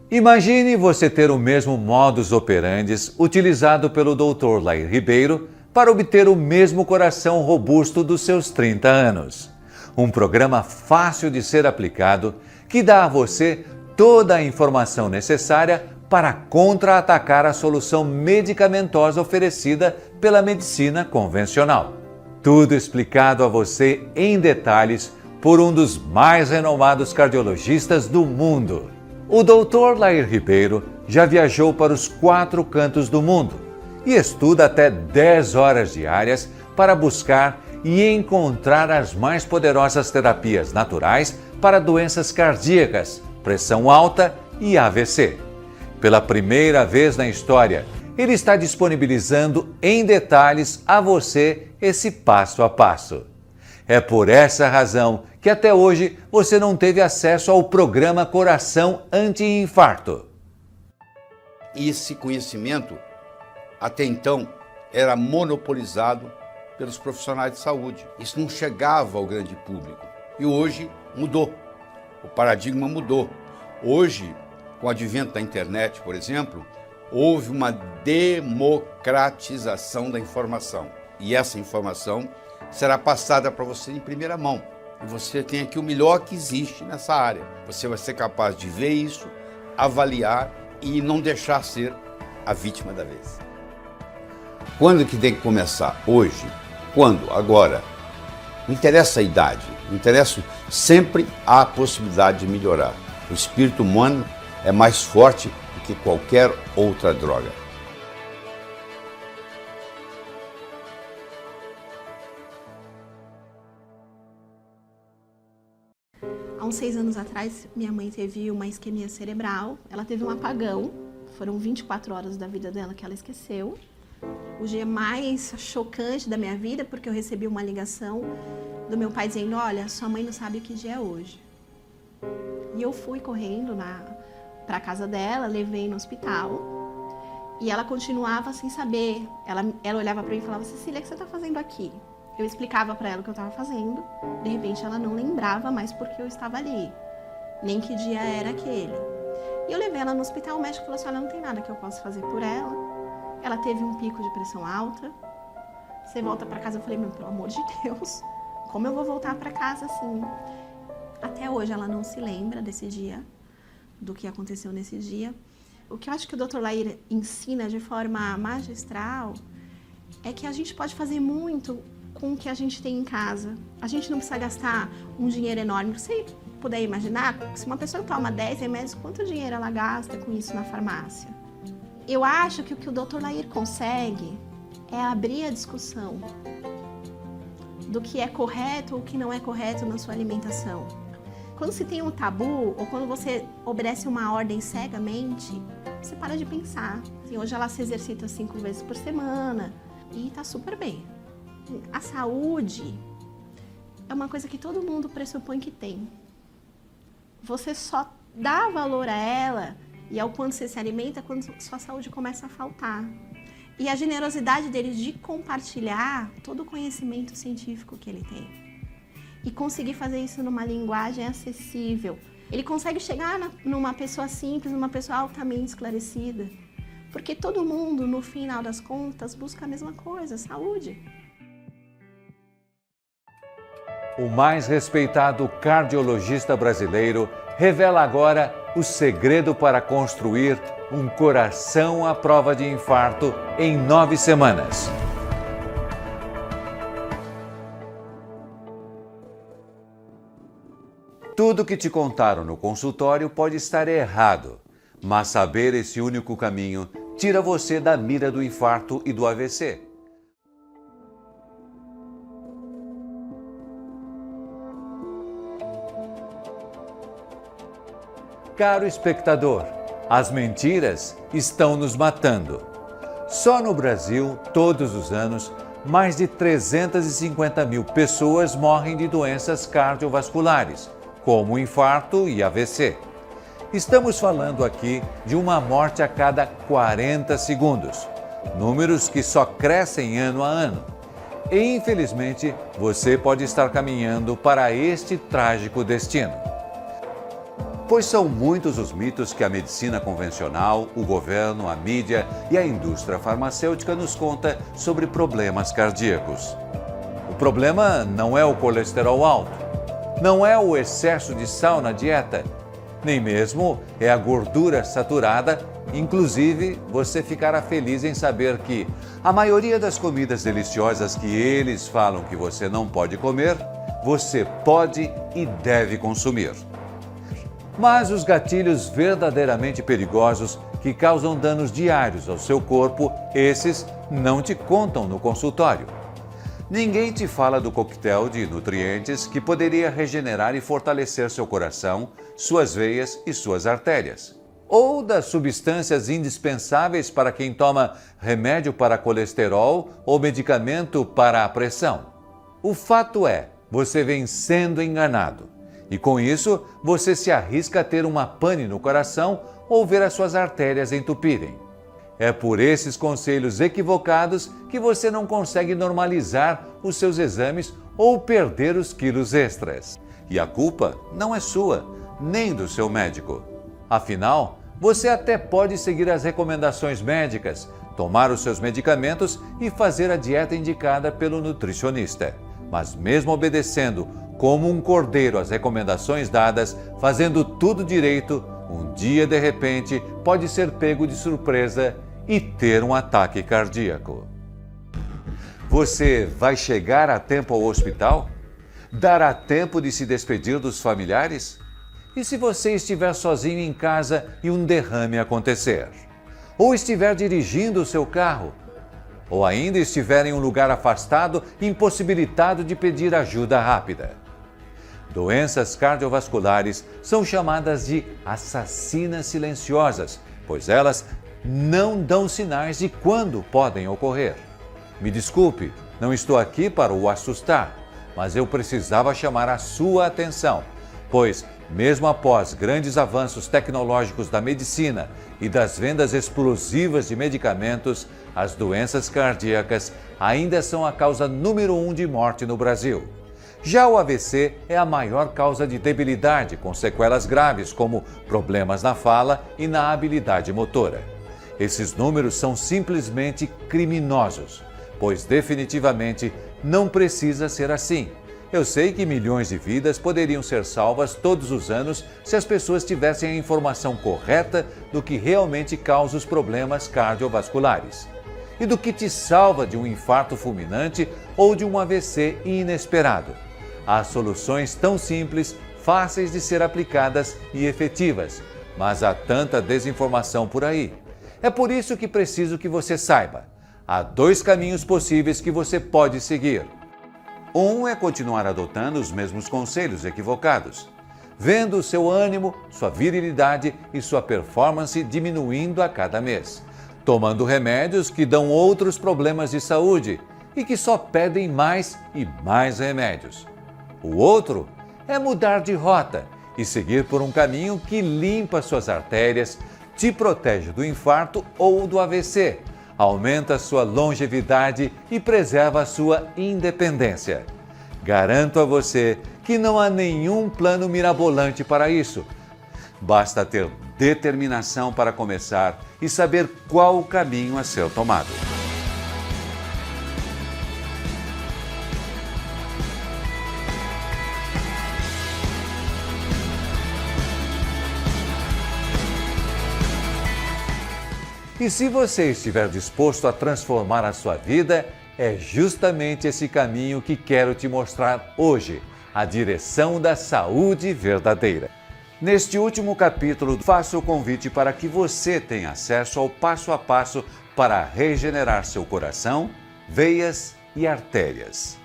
Imagine você ter o mesmo modus operandi utilizado pelo Dr. Lair Ribeiro para obter o mesmo coração robusto dos seus 30 anos. Um programa fácil de ser aplicado que dá a você toda a informação necessária para contra-atacar a solução medicamentosa oferecida pela medicina convencional. Tudo explicado a você em detalhes por um dos mais renomados cardiologistas do mundo. O Dr. Lair Ribeiro já viajou para os 4 cantos do mundo e estuda até 10 horas diárias para buscar e encontrar as mais poderosas terapias naturais para doenças cardíacas, pressão alta e AVC. Pela primeira vez na história, ele está disponibilizando em detalhes a você esse passo a passo. É por essa razão que até hoje você não teve acesso ao programa Coração Anti-Infarto. Esse conhecimento, até então, era monopolizado pelos profissionais de saúde. Isso não chegava ao grande público. E hoje mudou. O paradigma mudou. Hoje, com o advento da internet, por exemplo, houve uma democratização da informação. E essa informação será passada para você em primeira mão. E você tem aqui o melhor que existe nessa área. Você vai ser capaz de ver isso, avaliar e não deixar ser a vítima da vez. Quando que tem que começar? Hoje. Quando? Agora. Não interessa a idade, não interessa, sempre há a possibilidade de melhorar. O espírito humano é mais forte do que qualquer outra droga. Há uns 6 anos atrás, minha mãe teve uma isquemia cerebral, ela teve um apagão, foram 24 horas da vida dela que ela esqueceu. O dia mais chocante da minha vida, porque eu recebi uma ligação do meu pai dizendo, olha, sua mãe não sabe que dia é hoje. E eu fui correndo para a casa dela, levei no hospital e ela continuava sem saber. Ela olhava para mim e falava, Cecília, o que você está fazendo aqui? Eu explicava para ela o que eu estava fazendo, de repente ela não lembrava mais porque eu estava ali, nem que dia era aquele. E eu levei ela no hospital, o médico falou assim, olha, não tem nada que eu possa fazer por ela. Ela teve um pico de pressão alta. Você volta para casa, eu falei, meu, pelo amor de Deus, como eu vou voltar para casa assim? Até hoje ela não se lembra desse dia, do que aconteceu nesse dia. O que eu acho que o Dr. Lair ensina de forma magistral é que a gente pode fazer muito com o que a gente tem em casa. A gente não precisa gastar um dinheiro enorme. Se você puder imaginar, se uma pessoa toma 10 remédios, quanto dinheiro ela gasta com isso na farmácia? Eu acho que o que o Dr. Lair consegue é abrir a discussão do que é correto ou o que não é correto na sua alimentação. Quando se tem um tabu, ou quando você obedece uma ordem cegamente, você para de pensar. Assim, hoje ela se exercita 5 vezes por semana e tá super bem. A saúde é uma coisa que todo mundo pressupõe que tem. Você só dá valor a ela e ao quanto você se alimenta quando sua saúde começa a faltar. E a generosidade deles de compartilhar todo o conhecimento científico que ele tem. E conseguir fazer isso numa linguagem acessível, ele consegue chegar numa pessoa simples, numa pessoa altamente esclarecida. Porque todo mundo, no final das contas, busca a mesma coisa, saúde. O mais respeitado cardiologista brasileiro revela agora o segredo para construir um coração à prova de infarto em 9 semanas. Tudo que te contaram no consultório pode estar errado, mas saber esse único caminho tira você da mira do infarto e do AVC. Caro espectador, as mentiras estão nos matando. Só no Brasil, todos os anos, mais de 350 mil pessoas morrem de doenças cardiovasculares, como infarto e AVC. Estamos falando aqui de uma morte a cada 40 segundos, números que só crescem ano a ano. E, infelizmente, você pode estar caminhando para este trágico destino. Pois são muitos os mitos que a medicina convencional, o governo, a mídia e a indústria farmacêutica nos conta sobre problemas cardíacos. O problema não é o colesterol alto, não é o excesso de sal na dieta, nem mesmo é a gordura saturada. Inclusive, você ficará feliz em saber que a maioria das comidas deliciosas que eles falam que você não pode comer, você pode e deve consumir. Mas os gatilhos verdadeiramente perigosos que causam danos diários ao seu corpo, esses não te contam no consultório. Ninguém te fala do coquetel de nutrientes que poderia regenerar e fortalecer seu coração, suas veias e suas artérias. Ou das substâncias indispensáveis para quem toma remédio para colesterol ou medicamento para a pressão. O fato é, você vem sendo enganado. E com isso, você se arrisca a ter uma pane no coração ou ver as suas artérias entupirem. É por esses conselhos equivocados que você não consegue normalizar os seus exames ou perder os quilos extras. E a culpa não é sua, nem do seu médico. Afinal, você até pode seguir as recomendações médicas, tomar os seus medicamentos e fazer a dieta indicada pelo nutricionista. Mas mesmo obedecendo como um cordeiro às recomendações dadas, fazendo tudo direito, um dia de repente pode ser pego de surpresa e ter um ataque cardíaco. Você vai chegar a tempo ao hospital? Dará tempo de se despedir dos familiares? E se você estiver sozinho em casa e um derrame acontecer? Ou estiver dirigindo o seu carro? Ou ainda estiver em um lugar afastado, impossibilitado de pedir ajuda rápida? Doenças cardiovasculares são chamadas de assassinas silenciosas, pois elas não dão sinais de quando podem ocorrer. Me desculpe, não estou aqui para o assustar, mas eu precisava chamar a sua atenção, pois, mesmo após grandes avanços tecnológicos da medicina e das vendas explosivas de medicamentos, as doenças cardíacas ainda são a causa número 1 de morte no Brasil. Já o AVC é a maior causa de debilidade, com sequelas graves como problemas na fala e na habilidade motora. Esses números são simplesmente criminosos, pois definitivamente não precisa ser assim. Eu sei que milhões de vidas poderiam ser salvas todos os anos se as pessoas tivessem a informação correta do que realmente causa os problemas cardiovasculares e do que te salva de um infarto fulminante ou de um AVC inesperado. Há soluções tão simples, fáceis de ser aplicadas e efetivas, mas há tanta desinformação por aí. É por isso que preciso que você saiba. Há 2 caminhos possíveis que você pode seguir. Um é continuar adotando os mesmos conselhos equivocados, vendo o seu ânimo, sua virilidade e sua performance diminuindo a cada mês, tomando remédios que dão outros problemas de saúde e que só pedem mais e mais remédios. O outro é mudar de rota e seguir por um caminho que limpa suas artérias, te protege do infarto ou do AVC, aumenta sua longevidade e preserva a sua independência. Garanto a você que não há nenhum plano mirabolante para isso, Basta ter determinação para começar e saber qual o caminho a ser tomado. E se você estiver disposto a transformar a sua vida, é justamente esse caminho que quero te mostrar hoje, a direção da saúde verdadeira. Neste último capítulo, faço o convite para que você tenha acesso ao passo a passo para regenerar seu coração, veias e artérias.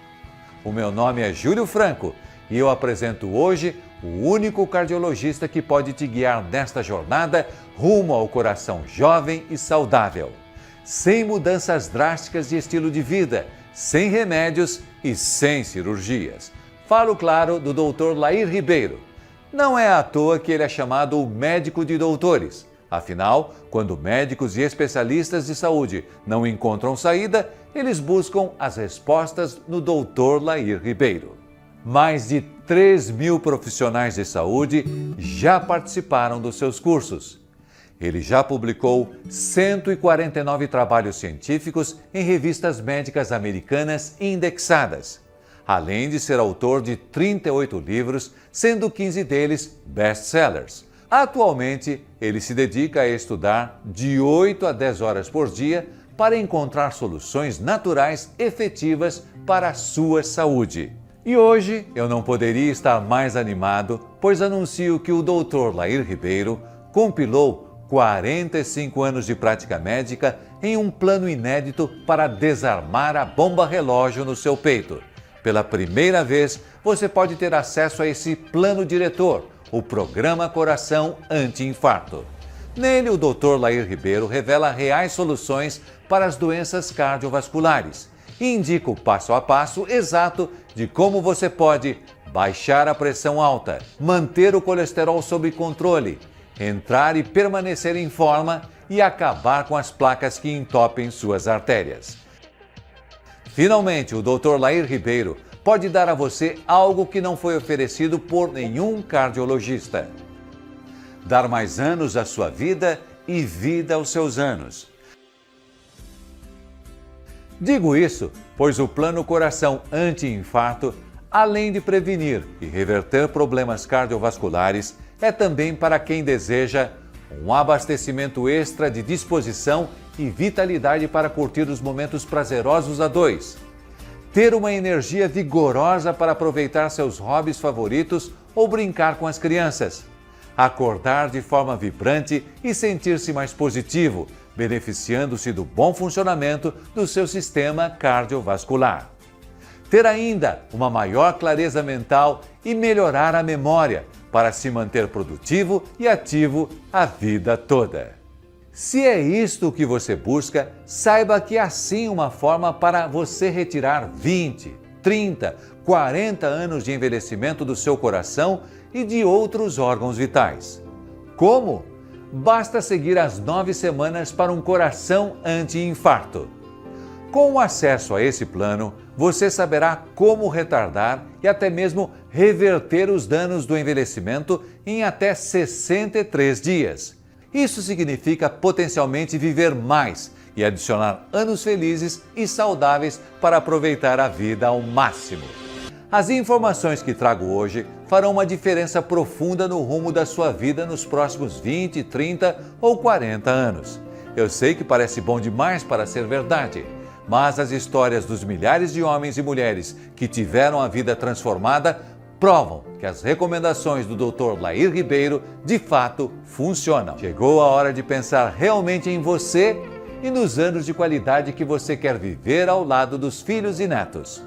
O meu nome é Júlio Franco e eu apresento hoje o único cardiologista que pode te guiar nesta jornada rumo ao coração jovem e saudável. Sem mudanças drásticas de estilo de vida, sem remédios e sem cirurgias. Falo, claro, do Dr. Lair Ribeiro. Não é à toa que ele é chamado o médico de doutores. Afinal, quando médicos e especialistas de saúde não encontram saída, eles buscam as respostas no Dr. Lair Ribeiro. Mais de 3.000 profissionais de saúde já participaram dos seus cursos. Ele já publicou 149 trabalhos científicos em revistas médicas americanas indexadas, além de ser autor de 38 livros, sendo 15 deles best-sellers. Atualmente, ele se dedica a estudar de 8 a 10 horas por dia para encontrar soluções naturais efetivas para a sua saúde. E hoje eu não poderia estar mais animado, pois anuncio que o Dr. Lair Ribeiro compilou 45 anos de prática médica em um plano inédito para desarmar a bomba relógio no seu peito. Pela primeira vez, você pode ter acesso a esse plano diretor, o Programa Coração Anti-Infarto. Nele, o Dr. Lair Ribeiro revela reais soluções para as doenças cardiovasculares e indica o passo a passo exato de como você pode baixar a pressão alta, manter o colesterol sob controle, entrar e permanecer em forma e acabar com as placas que entopem suas artérias. Finalmente, o Dr. Lair Ribeiro pode dar a você algo que não foi oferecido por nenhum cardiologista: dar mais anos à sua vida e vida aos seus anos. Digo isso pois o Plano Coração Anti-Infarto, além de prevenir e reverter problemas cardiovasculares, é também para quem deseja um abastecimento extra de disposição e vitalidade para curtir os momentos prazerosos a dois. Ter uma energia vigorosa para aproveitar seus hobbies favoritos ou brincar com as crianças. Acordar de forma vibrante e sentir-se mais positivo, beneficiando-se do bom funcionamento do seu sistema cardiovascular. Ter ainda uma maior clareza mental e melhorar a memória para se manter produtivo e ativo a vida toda. Se é isto que você busca, saiba que há sim uma forma para você retirar 20, 30, 40 anos de envelhecimento do seu coração e de outros órgãos vitais. Como? Basta seguir as 9 semanas para um coração anti-infarto. Com o acesso a esse plano, você saberá como retardar e até mesmo reverter os danos do envelhecimento em até 63 dias. Isso significa potencialmente viver mais e adicionar anos felizes e saudáveis para aproveitar a vida ao máximo. As informações que trago hoje farão uma diferença profunda no rumo da sua vida nos próximos 20, 30 ou 40 anos. Eu sei que parece bom demais para ser verdade, mas as histórias dos milhares de homens e mulheres que tiveram a vida transformada provam que as recomendações do Dr. Lair Ribeiro de fato funcionam. Chegou a hora de pensar realmente em você e nos anos de qualidade que você quer viver ao lado dos filhos e netos.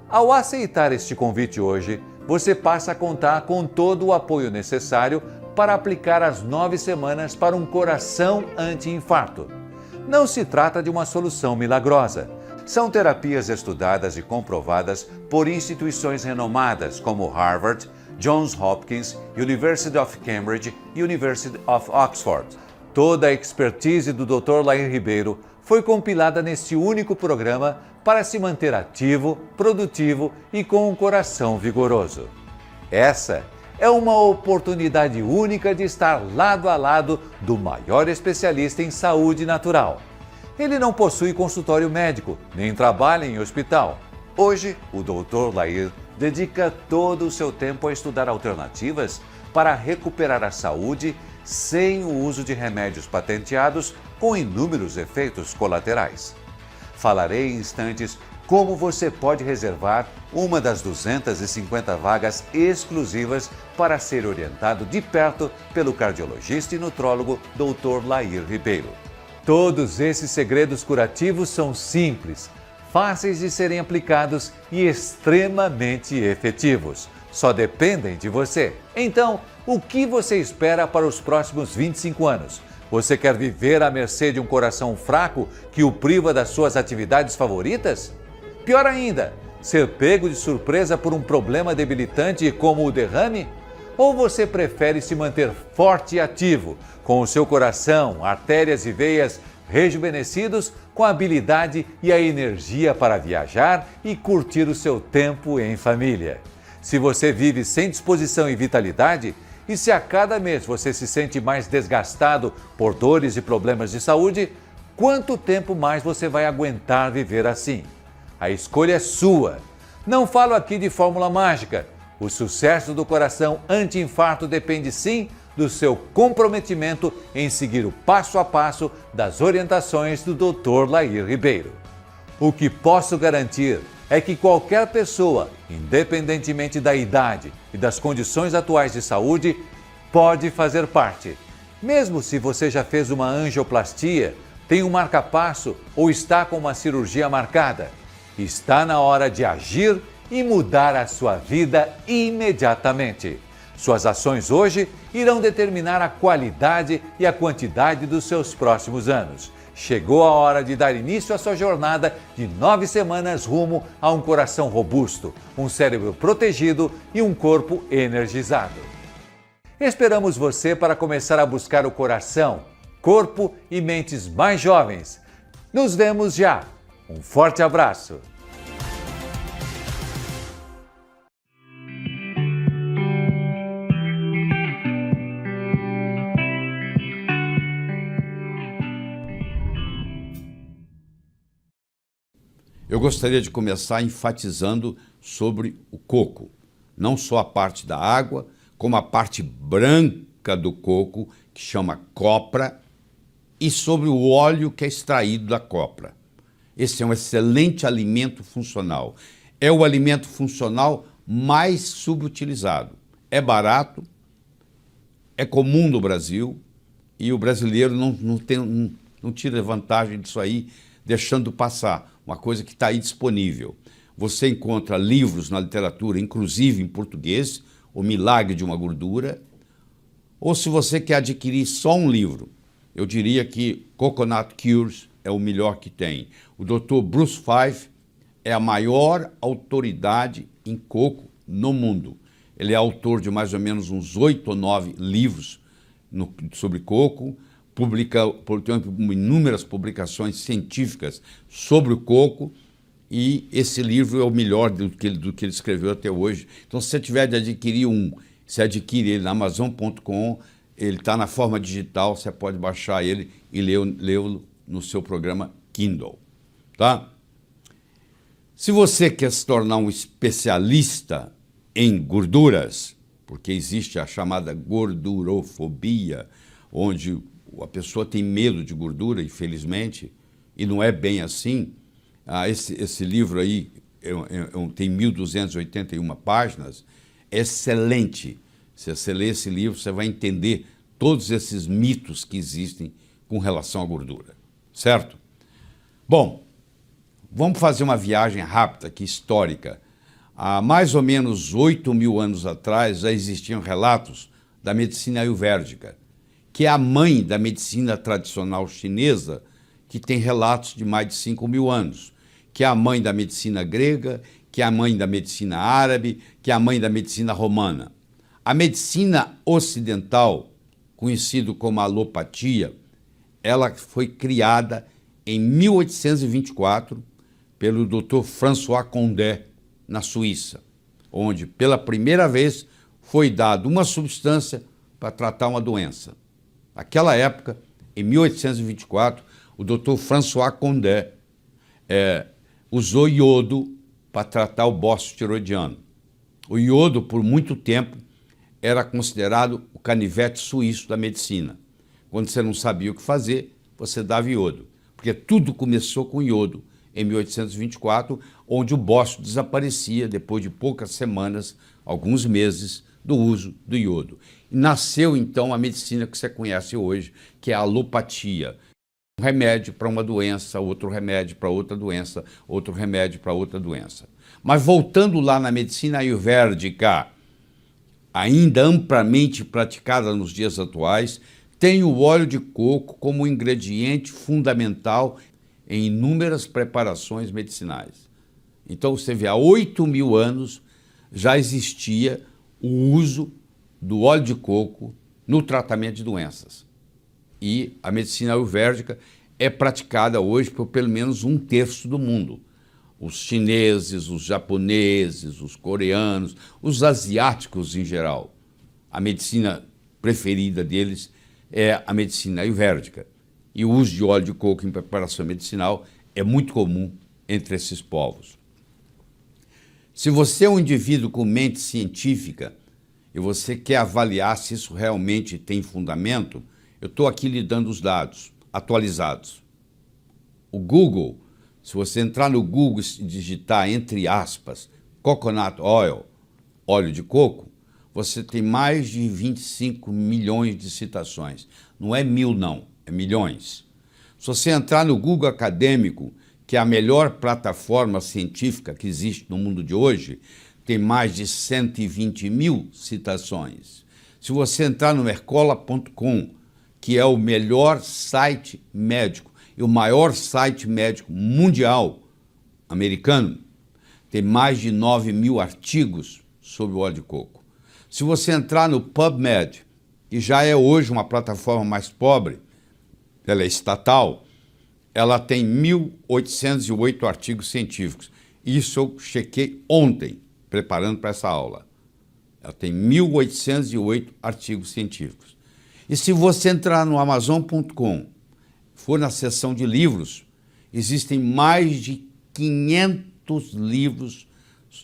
Ao aceitar este convite hoje, você passa a contar com todo o apoio necessário para aplicar as 9 semanas para um coração anti-infarto. Não se trata de uma solução milagrosa. São terapias estudadas e comprovadas por instituições renomadas como Harvard, Johns Hopkins, University of Cambridge e University of Oxford. Toda a expertise do Dr. Lair Ribeiro foi compilada neste único programa para se manter ativo, produtivo e com um coração vigoroso. Essa é uma oportunidade única de estar lado a lado do maior especialista em saúde natural. Ele não possui consultório médico, nem trabalha em hospital. Hoje, o Dr. Lair dedica todo o seu tempo a estudar alternativas para recuperar a saúde sem o uso de remédios patenteados com inúmeros efeitos colaterais. Falarei em instantes como você pode reservar uma das 250 vagas exclusivas para ser orientado de perto pelo cardiologista e nutrólogo Dr. Lair Ribeiro. Todos esses segredos curativos são simples, fáceis de serem aplicados e extremamente efetivos. Só dependem de você. Então, o que você espera para os próximos 25 anos? Você quer viver à mercê de um coração fraco que o priva das suas atividades favoritas? Pior ainda, ser pego de surpresa por um problema debilitante como o derrame? Ou você prefere se manter forte e ativo, com o seu coração, artérias e veias rejuvenescidos, com a habilidade e a energia para viajar e curtir o seu tempo em família? Se você vive sem disposição e vitalidade, e se a cada mês você se sente mais desgastado por dores e problemas de saúde, quanto tempo mais você vai aguentar viver assim? A escolha é sua. Não falo aqui de fórmula mágica. O sucesso do coração anti-infarto depende sim do seu comprometimento em seguir o passo a passo das orientações do Dr. Lair Ribeiro. O que posso garantir é que qualquer pessoa, independentemente da idade e das condições atuais de saúde, pode fazer parte. Mesmo se você já fez uma angioplastia, tem um marca-passo ou está com uma cirurgia marcada, está na hora de agir e mudar a sua vida imediatamente. Suas ações hoje irão determinar a qualidade e a quantidade dos seus próximos anos. Chegou a hora de dar início à sua jornada de 9 semanas rumo a um coração robusto, um cérebro protegido e um corpo energizado. Esperamos você para começar a buscar o coração, corpo e mentes mais jovens. Nos vemos já. Um forte abraço. Eu gostaria de começar enfatizando sobre o coco. Não só a parte da água, como a parte branca do coco, que chama copra, e sobre o óleo que é extraído da copra. Esse é um excelente alimento funcional. É o alimento funcional mais subutilizado. É barato, é comum no Brasil, e o brasileiro não tira vantagem disso aí, deixando passar. Uma coisa que está aí disponível. Você encontra livros na literatura, inclusive em português, O Milagre de uma Gordura, ou se você quer adquirir só um livro, eu diria que Coconut Cures é o melhor que tem. O Dr. Bruce Fife é a maior autoridade em coco no mundo. Ele é autor de mais ou menos uns 8 ou 9 livros sobre coco, tem inúmeras publicações científicas sobre o coco, e esse livro é o melhor do que ele escreveu até hoje. Então, se você tiver de adquirir você adquire ele na Amazon.com, ele está na forma digital, você pode baixar ele e lê-lo no seu programa Kindle. Tá? Se você quer se tornar um especialista em gorduras, porque existe a chamada gordurofobia, onde a pessoa tem medo de gordura, infelizmente, e não é bem assim. Esse livro aí tem 1.281 páginas, é excelente. Se você ler esse livro, você vai entender todos esses mitos que existem com relação à gordura, certo? Bom, vamos fazer uma viagem rápida aqui, histórica. Há mais ou menos 8.000 anos atrás já existiam relatos da medicina ayurvédica, que é a mãe da medicina tradicional chinesa, que tem relatos de mais de 5.000 anos, que é a mãe da medicina grega, que é a mãe da medicina árabe, que é a mãe da medicina romana. A medicina ocidental, conhecida como alopatia, ela foi criada em 1824 pelo Dr. François Condé, na Suíça, onde pela primeira vez foi dado uma substância para tratar uma doença. Naquela época, em 1824, o Dr. François Condé usou iodo para tratar o bócio tiroidiano. O iodo, por muito tempo, era considerado o canivete suíço da medicina. Quando você não sabia o que fazer, você dava iodo. Porque tudo começou com iodo, em 1824, onde o bócio desaparecia depois de poucas semanas, alguns meses, do uso do iodo. E nasceu, então, a medicina que você conhece hoje, que é a alopatia. Um remédio para uma doença, outro remédio para outra doença, outro remédio para outra doença. Mas voltando lá na medicina ayurvédica, ainda amplamente praticada nos dias atuais, tem o óleo de coco como ingrediente fundamental em inúmeras preparações medicinais. Então você vê, há 8.000 anos já existia o uso do óleo de coco no tratamento de doenças. E a medicina ayurvédica é praticada hoje por pelo menos 1/3 do mundo. Os chineses, os japoneses, os coreanos, os asiáticos em geral. A medicina preferida deles é a medicina ayurvédica. E o uso de óleo de coco em preparação medicinal é muito comum entre esses povos. Se você é um indivíduo com mente científica e você quer avaliar se isso realmente tem fundamento, eu estou aqui lhe dando os dados atualizados. O Google, se você entrar no Google e digitar, entre aspas, coconut oil, óleo de coco, você tem mais de 25 milhões de citações. Não é 1.000 não, é milhões. Se você entrar no Google Acadêmico, que é a melhor plataforma científica que existe no mundo de hoje, tem mais de 120.000 citações. Se você entrar no mercola.com, que é o melhor site médico e o maior site médico mundial americano, tem mais de 9.000 artigos sobre o óleo de coco. Se você entrar no PubMed, que já é hoje uma plataforma mais pobre, ela é estatal, ela tem 1.808 artigos científicos. Isso eu chequei ontem, preparando para essa aula. Ela tem 1.808 artigos científicos. E se você entrar no Amazon.com, for na seção de livros, existem mais de 500 livros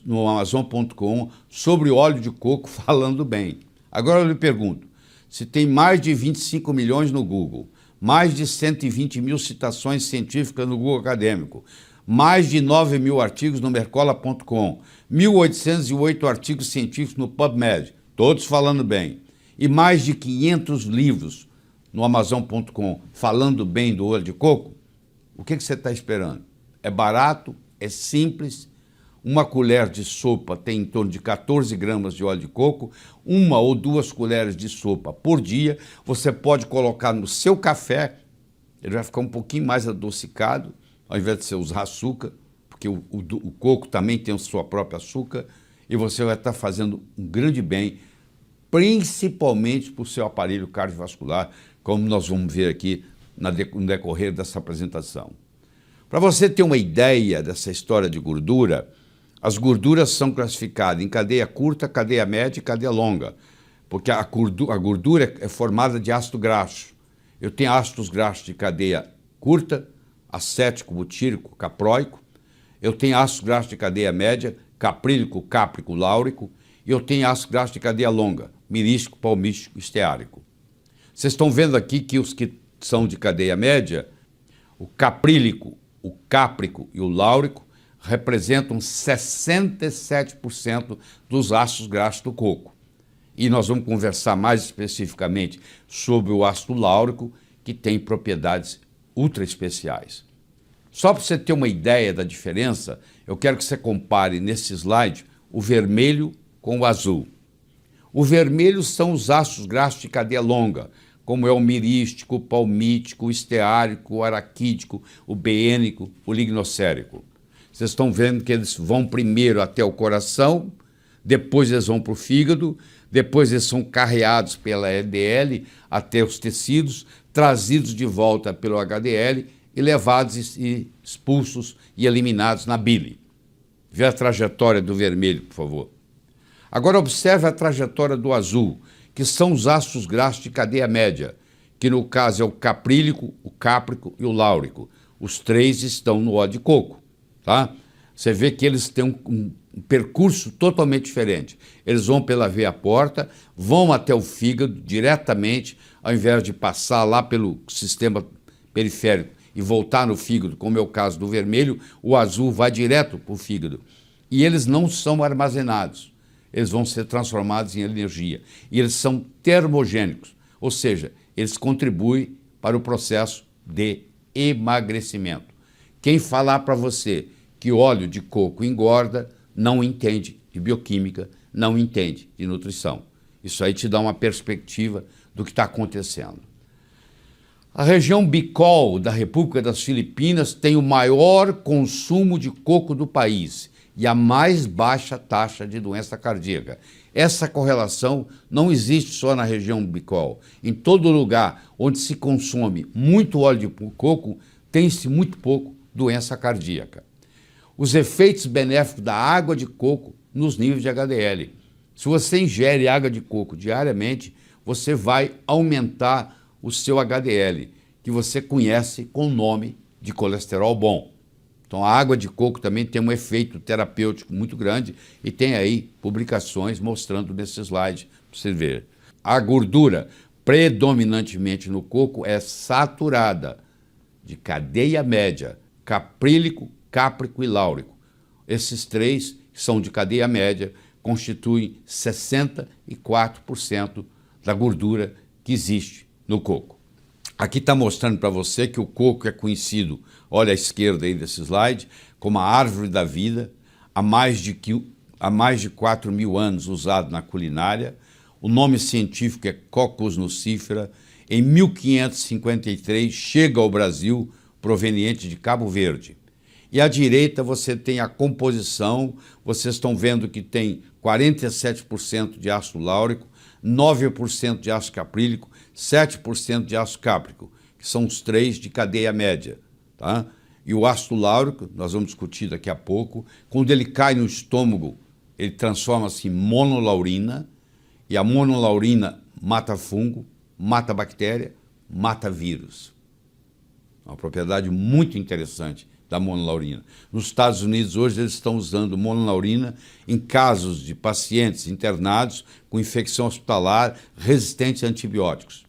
no Amazon.com sobre óleo de coco falando bem. Agora eu lhe pergunto, se tem mais de 25 milhões no Google, mais de 120.000 citações científicas no Google Acadêmico, mais de 9.000 artigos no mercola.com, 1.808 artigos científicos no PubMed, todos falando bem, e mais de 500 livros no Amazon.com falando bem do óleo de coco, o que você está esperando? É barato, é simples, uma colher de sopa tem em torno de 14 gramas de óleo de coco, 1 ou 2 colheres de sopa por dia, você pode colocar no seu café, ele vai ficar um pouquinho mais adocicado, ao invés de você usar açúcar, porque o coco também tem a sua própria açúcar, e você vai estar fazendo um grande bem, principalmente para o seu aparelho cardiovascular, como nós vamos ver aqui no decorrer dessa apresentação. Para você ter uma ideia dessa história de gordura, as gorduras são classificadas em cadeia curta, cadeia média e cadeia longa, porque a gordura é formada de ácido graxo. Eu tenho ácidos graxos de cadeia curta, acético, butírico, capróico. Eu tenho ácido graxo de cadeia média, caprílico, cáprico, láurico. E eu tenho ácido graxo de cadeia longa, mirístico, palmístico, esteárico. Vocês estão vendo aqui que os que são de cadeia média, o caprílico, o cáprico e o láurico, representam 67% dos ácidos graxos do coco. E nós vamos conversar mais especificamente sobre o ácido láurico, que tem propriedades ultra especiais. Só para você ter uma ideia da diferença, eu quero que você compare nesse slide o vermelho com o azul. O vermelho são os ácidos graxos de cadeia longa, como é o mirístico, o palmítico, o esteárico, o araquídico, o beênico, o lignocérico. Vocês estão vendo que eles vão primeiro até o coração, depois eles vão para o fígado, depois eles são carreados pela LDL até os tecidos, trazidos de volta pelo HDL e levados e expulsos e eliminados na bile. Vê a trajetória do vermelho, por favor. Agora observe a trajetória do azul, que são os ácidos graxos de cadeia média, que no caso é o caprílico, o cáprico e o láurico. Os três estão no óleo de coco, tá? Você vê que eles têm um percurso totalmente diferente. Eles vão pela veia porta, vão até o fígado diretamente, ao invés de passar lá pelo sistema periférico e voltar no fígado, como é o caso do vermelho, o azul vai direto para o fígado. E eles não são armazenados, eles vão ser transformados em energia. E eles são termogênicos, ou seja, eles contribuem para o processo de emagrecimento. Quem falar para você que óleo de coco engorda, não entende de bioquímica, não entende de nutrição. Isso aí te dá uma perspectiva do que está acontecendo. A região Bicol da República das Filipinas tem o maior consumo de coco do país e a mais baixa taxa de doença cardíaca. Essa correlação não existe só na região Bicol. Em todo lugar onde se consome muito óleo de coco, tem-se muito pouco doença cardíaca. Os efeitos benéficos da água de coco nos níveis de HDL. Se você ingere água de coco diariamente, você vai aumentar o seu HDL, que você conhece com o nome de colesterol bom. Então a água de coco também tem um efeito terapêutico muito grande e tem aí publicações mostrando nesse slide para você ver. A gordura predominantemente no coco é saturada, de cadeia média, caprílico, cáprico e láurico. Esses três, que são de cadeia média, constituem 64% da gordura que existe no coco. Aqui está mostrando para você que o coco é conhecido, olha à esquerda aí desse slide, como a árvore da vida, há mais de 4.000 anos usado na culinária. O nome científico é Cocos nucifera. Em 1553 chega ao Brasil, proveniente de Cabo Verde. E à direita você tem a composição, vocês estão vendo que tem 47% de ácido láurico, 9% de ácido caprílico, 7% de ácido cáprico, que são os três de cadeia média. Tá? E o ácido láurico, nós vamos discutir daqui a pouco, quando ele cai no estômago, ele transforma-se em monolaurina, e a monolaurina mata fungo, mata bactéria, mata vírus. Uma propriedade muito interessante da monolaurina. Nos Estados Unidos, hoje, eles estão usando monolaurina em casos de pacientes internados com infecção hospitalar resistente a antibióticos.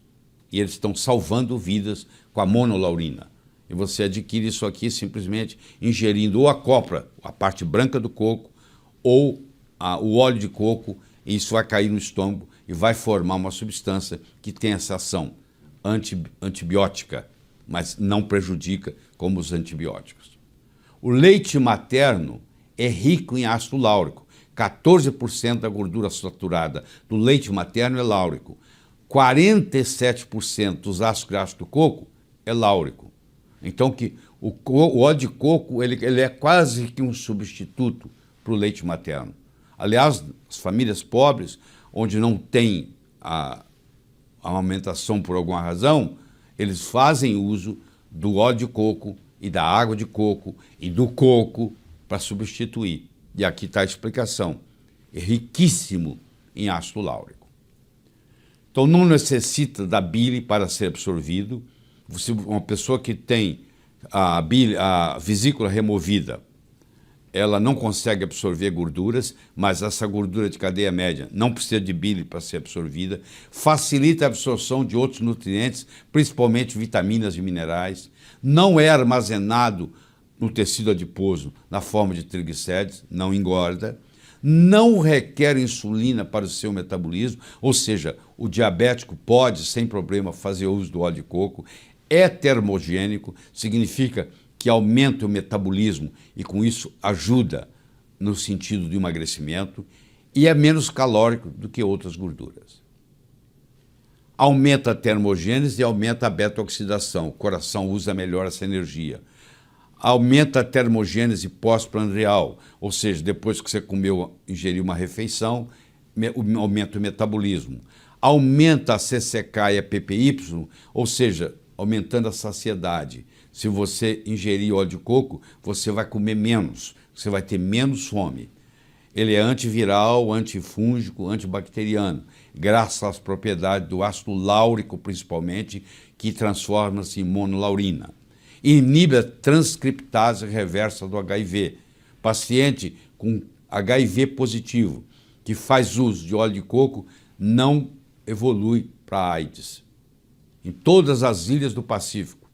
E eles estão salvando vidas com a monolaurina. E você adquire isso aqui simplesmente ingerindo ou a copra, a parte branca do coco, ou o óleo de coco, e isso vai cair no estômago e vai formar uma substância que tem essa ação antibiótica, mas não prejudica como os antibióticos. O leite materno é rico em ácido láurico. 14% da gordura saturada do leite materno é láurico. 47% dos ácidos graxos do coco é láurico. Então o óleo de coco ele é quase que um substituto para o leite materno. Aliás, as famílias pobres, onde não tem a amamentação por alguma razão, eles fazem uso do óleo de coco e da água de coco e do coco para substituir. E aqui está a explicação. É riquíssimo em ácido láurico. Então não necessita da bile para ser absorvido. Uma pessoa que tem a vesícula removida, ela não consegue absorver gorduras, mas essa gordura de cadeia média não precisa de bile para ser absorvida, facilita a absorção de outros nutrientes, principalmente vitaminas e minerais, não é armazenado no tecido adiposo na forma de triglicérides, não engorda, não requer insulina para o seu metabolismo, ou seja, o diabético pode, sem problema, fazer uso do óleo de coco, é termogênico, significa que aumenta o metabolismo e com isso ajuda no sentido do emagrecimento e é menos calórico do que outras gorduras. Aumenta a termogênese e aumenta a beta-oxidação, o coração usa melhor essa energia. Aumenta a termogênese pós-prandial, ou seja, depois que você ingeriu uma refeição, aumenta o metabolismo. Aumenta a CCK e a PPY, ou seja, aumentando a saciedade. Se você ingerir óleo de coco, você vai comer menos, você vai ter menos fome. Ele é antiviral, antifúngico, antibacteriano, graças às propriedades do ácido láurico, principalmente, que transforma-se em monolaurina. Inibe a transcriptase reversa do HIV. Paciente com HIV positivo, que faz uso de óleo de coco, não evolui para AIDS. Em todas as ilhas do Pacífico,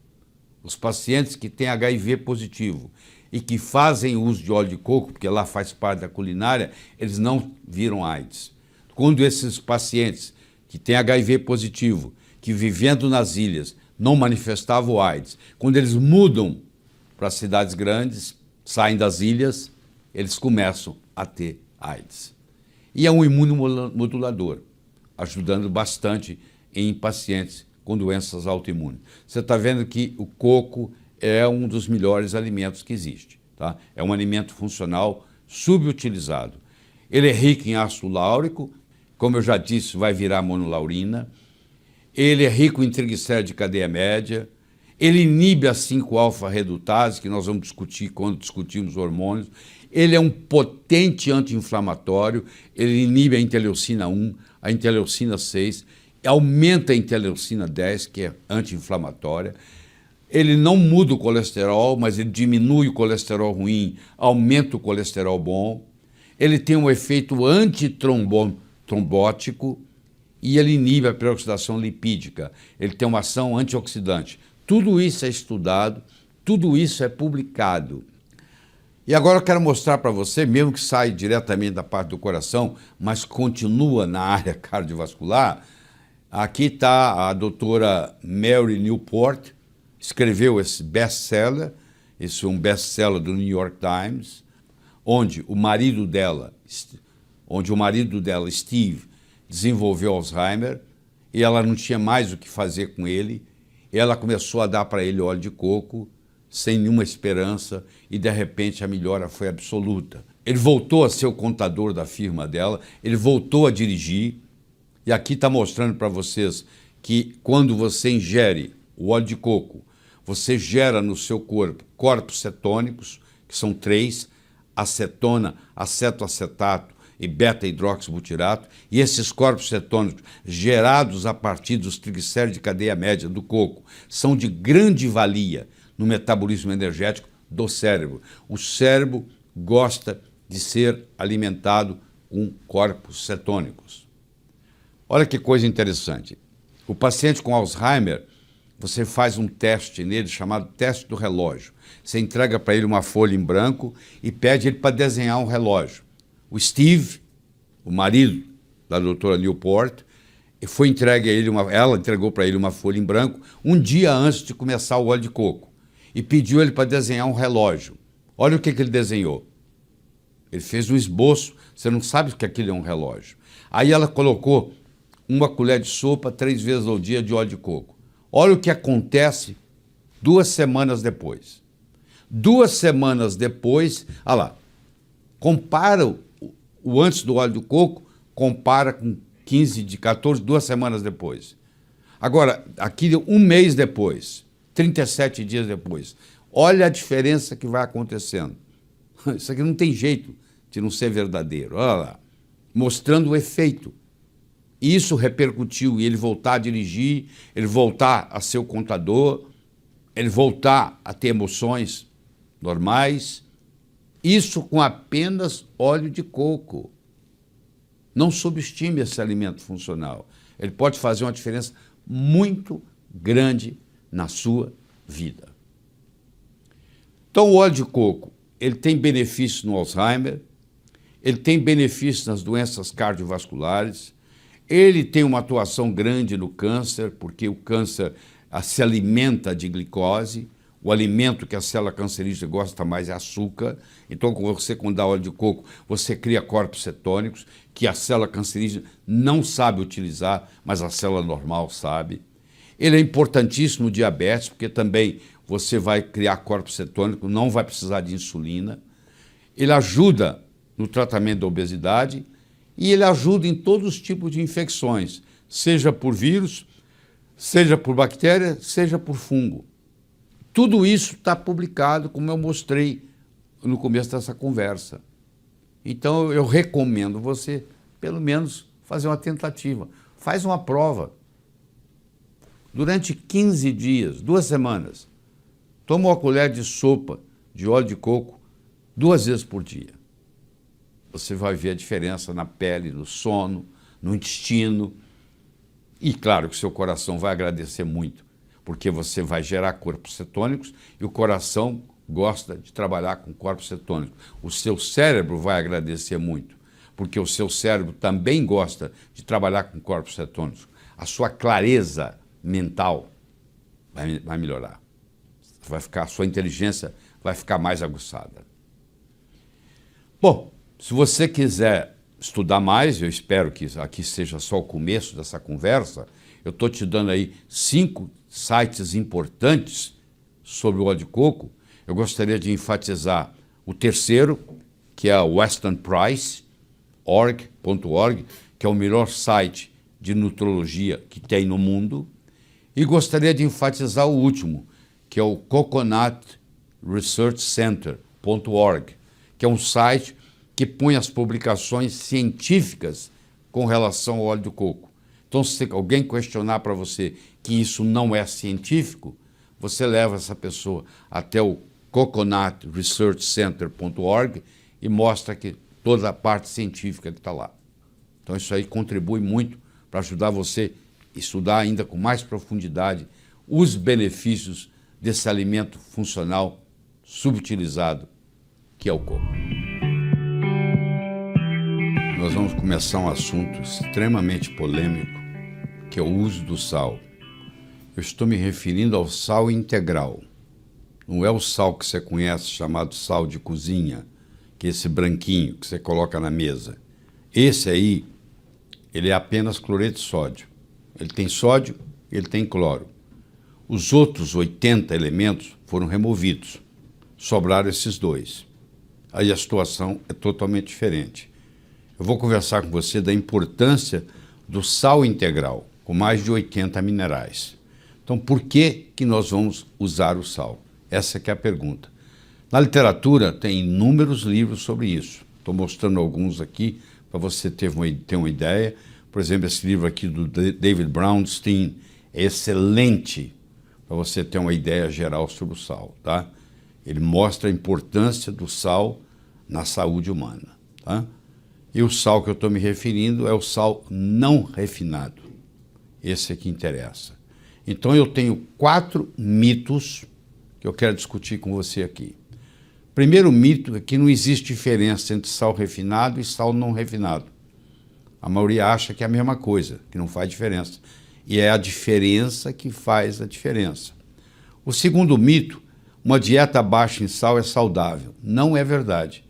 os pacientes que têm HIV positivo e que fazem uso de óleo de coco, porque lá faz parte da culinária, eles não viram AIDS. Quando esses pacientes que têm HIV positivo, que vivendo nas ilhas não manifestavam AIDS, quando eles mudam para cidades grandes, saem das ilhas, eles começam a ter AIDS. E é um imunomodulador, ajudando bastante em pacientes com doenças autoimunes. Você está vendo que o coco é um dos melhores alimentos que existe. Tá? É um alimento funcional subutilizado. Ele é rico em ácido láurico, como eu já disse, vai virar monolaurina. Ele é rico em triglicéridos de cadeia média. Ele inibe a 5-alfa-redutase, que nós vamos discutir quando discutirmos hormônios. Ele é um potente anti-inflamatório. Ele inibe a interleucina 1, a interleucina 6, aumenta a interleucina 10, que é anti-inflamatória. Ele não muda o colesterol, mas ele diminui o colesterol ruim, aumenta o colesterol bom. Ele tem um efeito antitrombótico e ele inibe a peroxidação lipídica. Ele tem uma ação antioxidante. Tudo isso é estudado, tudo isso é publicado. E agora eu quero mostrar para você, mesmo que saia diretamente da parte do coração, mas continua na área cardiovascular. Aqui está a doutora Mary Newport, escreveu esse best-seller, esse é um best-seller do New York Times, onde o marido dela, Steve, desenvolveu Alzheimer e ela não tinha mais o que fazer com ele. E ela começou a dar para ele óleo de coco, sem nenhuma esperança, e de repente a melhora foi absoluta. Ele voltou a ser o contador da firma dela, ele voltou a dirigir, e aqui está mostrando para vocês que quando você ingere o óleo de coco, você gera no seu corpo corpos cetônicos, que são 3, acetona, acetoacetato e beta-hidroxibutirato, e esses corpos cetônicos gerados a partir dos triglicéridos de cadeia média do coco são de grande valia no metabolismo energético do cérebro. O cérebro gosta de ser alimentado com corpos cetônicos. Olha que coisa interessante. O paciente com Alzheimer, você faz um teste nele chamado teste do relógio. Você entrega para ele uma folha em branco e pede ele para desenhar um relógio. O Steve, o marido da doutora Newport, ela entregou para ele uma folha em branco um dia antes de começar o óleo de coco e pediu ele para desenhar um relógio. Olha o que ele desenhou. Ele fez um esboço, você não sabe que aquilo é um relógio. Aí ela colocou uma colher de sopa 3 vezes ao dia de óleo de coco. Olha o que acontece 2 semanas depois. 2 semanas depois, olha lá, compara o antes do óleo de coco, compara com 2 semanas depois. Agora, aqui 1 mês depois, 37 dias depois, olha a diferença que vai acontecendo. Isso aqui não tem jeito de não ser verdadeiro. Olha lá, mostrando o efeito. Isso repercutiu e ele voltar a dirigir, ele voltar a ser o contador, ele voltar a ter emoções normais. Isso com apenas óleo de coco. Não subestime esse alimento funcional. Ele pode fazer uma diferença muito grande na sua vida. Então o óleo de coco, ele tem benefícios no Alzheimer, ele tem benefícios nas doenças cardiovasculares, ele tem uma atuação grande no câncer, porque o câncer se alimenta de glicose, o alimento que a célula cancerígena gosta mais é açúcar. Então, quando dá óleo de coco, você cria corpos cetônicos, que a célula cancerígena não sabe utilizar, mas a célula normal sabe. Ele é importantíssimo no diabetes, porque também você vai criar corpos cetônicos, não vai precisar de insulina. Ele ajuda no tratamento da obesidade e ele ajuda em todos os tipos de infecções, seja por vírus, seja por bactéria, seja por fungo. Tudo isso está publicado, como eu mostrei no começo dessa conversa. Então eu recomendo você, pelo menos, fazer uma tentativa. Faz uma prova. Durante 15 dias, 2 semanas, toma uma colher de sopa de óleo de coco 2 vezes por dia. Você vai ver a diferença na pele, no sono, no intestino. E claro que o seu coração vai agradecer muito, porque você vai gerar corpos cetônicos e o coração gosta de trabalhar com corpos cetônicos. O seu cérebro vai agradecer muito, porque o seu cérebro também gosta de trabalhar com corpos cetônicos. A sua clareza mental vai melhorar. A sua inteligência vai ficar mais aguçada. Bom, se você quiser estudar mais, eu espero que aqui seja só o começo dessa conversa, eu estou te dando aí 5 sites importantes sobre o óleo de coco. Eu gostaria de enfatizar o terceiro, que é o westernprice.org, que é o melhor site de nutrologia que tem no mundo. E gostaria de enfatizar o último, que é o coconutresearchcenter.org, que é um site que põe as publicações científicas com relação ao óleo de coco. Então, se alguém questionar para você que isso não é científico, você leva essa pessoa até o coconutresearchcenter.org e mostra que toda a parte científica que está lá. Então, isso aí contribui muito para ajudar você a estudar ainda com mais profundidade os benefícios desse alimento funcional subutilizado que é o coco. Nós vamos começar um assunto extremamente polêmico, que é o uso do sal. Eu estou me referindo ao sal integral. Não é o sal que você conhece, chamado sal de cozinha, que é esse branquinho que você coloca na mesa. Esse aí, ele é apenas cloreto de sódio. Ele tem sódio, ele tem cloro. Os outros 80 elementos foram removidos. Sobraram esses 2. Aí a situação é totalmente diferente. Eu vou conversar com você da importância do sal integral, com mais de 80 minerais. Então, por que nós vamos usar o sal? Essa que é a pergunta. Na literatura, tem inúmeros livros sobre isso. Estou mostrando alguns aqui para você ter uma ideia. Por exemplo, esse livro aqui do David Brownstein é excelente para você ter uma ideia geral sobre o sal, tá? Ele mostra a importância do sal na saúde humana, tá? E o sal que eu estou me referindo é o sal não refinado. Esse é que interessa. Então eu tenho 4 mitos que eu quero discutir com você aqui. Primeiro mito é que não existe diferença entre sal refinado e sal não refinado. A maioria acha que é a mesma coisa, que não faz diferença. E é a diferença que faz a diferença. O segundo mito, uma dieta baixa em sal é saudável. Não é verdade.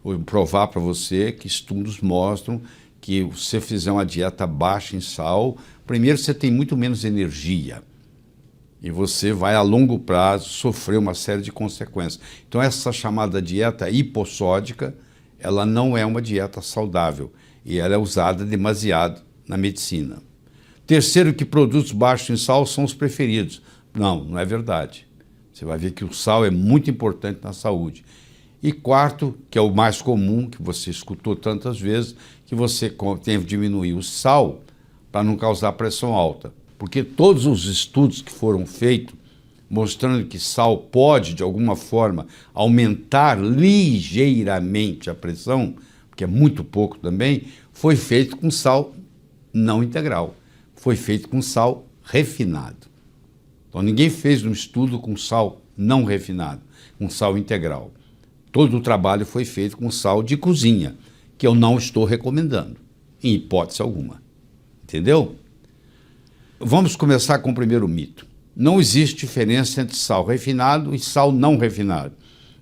Vou provar para você que estudos mostram que se você fizer uma dieta baixa em sal, primeiro você tem muito menos energia e você vai a longo prazo sofrer uma série de consequências. Então essa chamada dieta hipossódica, ela não é uma dieta saudável e ela é usada demasiado na medicina. Terceiro, que produtos baixos em sal são os preferidos. Não é verdade. Você vai ver que o sal é muito importante na saúde. E quarto, que é o mais comum, que você escutou tantas vezes, que você tem que diminuir o sal para não causar pressão alta. Porque todos os estudos que foram feitos, mostrando que sal pode, de alguma forma, aumentar ligeiramente a pressão, que é muito pouco também, foi feito com sal não integral. Foi feito com sal refinado. Então ninguém fez um estudo com sal não refinado, com sal integral. Todo o trabalho foi feito com sal de cozinha, que eu não estou recomendando, em hipótese alguma. Entendeu? Vamos começar com o primeiro mito. Não existe diferença entre sal refinado e sal não refinado.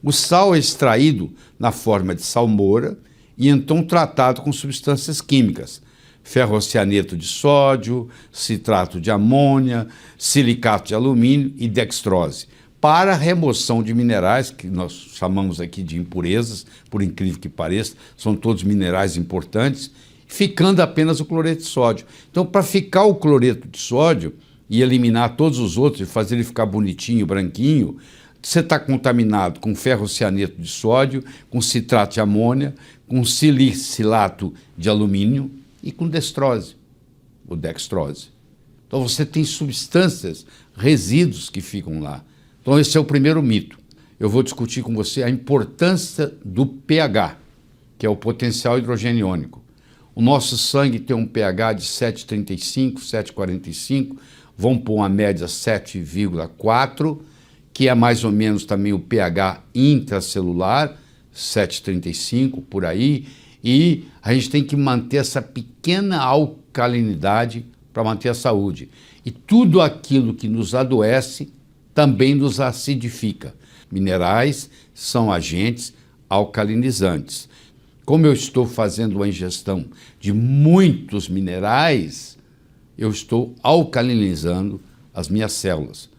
O sal é extraído na forma de salmoura e então tratado com substâncias químicas, ferrocianeto de sódio, citrato de amônia, silicato de alumínio e dextrose, para a remoção de minerais, que nós chamamos aqui de impurezas, por incrível que pareça, são todos minerais importantes, ficando apenas o cloreto de sódio. Então, para ficar o cloreto de sódio e eliminar todos os outros e fazer ele ficar bonitinho, branquinho, você está contaminado com ferrocianeto de sódio, com citrato de amônia, com silicilato de alumínio e com destrose, ou dextrose. Então você tem substâncias, resíduos que ficam lá. Então esse é o primeiro mito. Eu vou discutir com você a importância do pH, que é o potencial hidrogênio iônico. O nosso sangue tem um pH de 7,35, 7,45, vamos pôr uma média 7,4, que é mais ou menos também o pH intracelular, 7,35 por aí, e a gente tem que manter essa pequena alcalinidade para manter a saúde. E tudo aquilo que nos adoece também nos acidifica. Minerais são agentes alcalinizantes. Como eu estou fazendo uma ingestão de muitos minerais, eu estou alcalinizando as minhas células.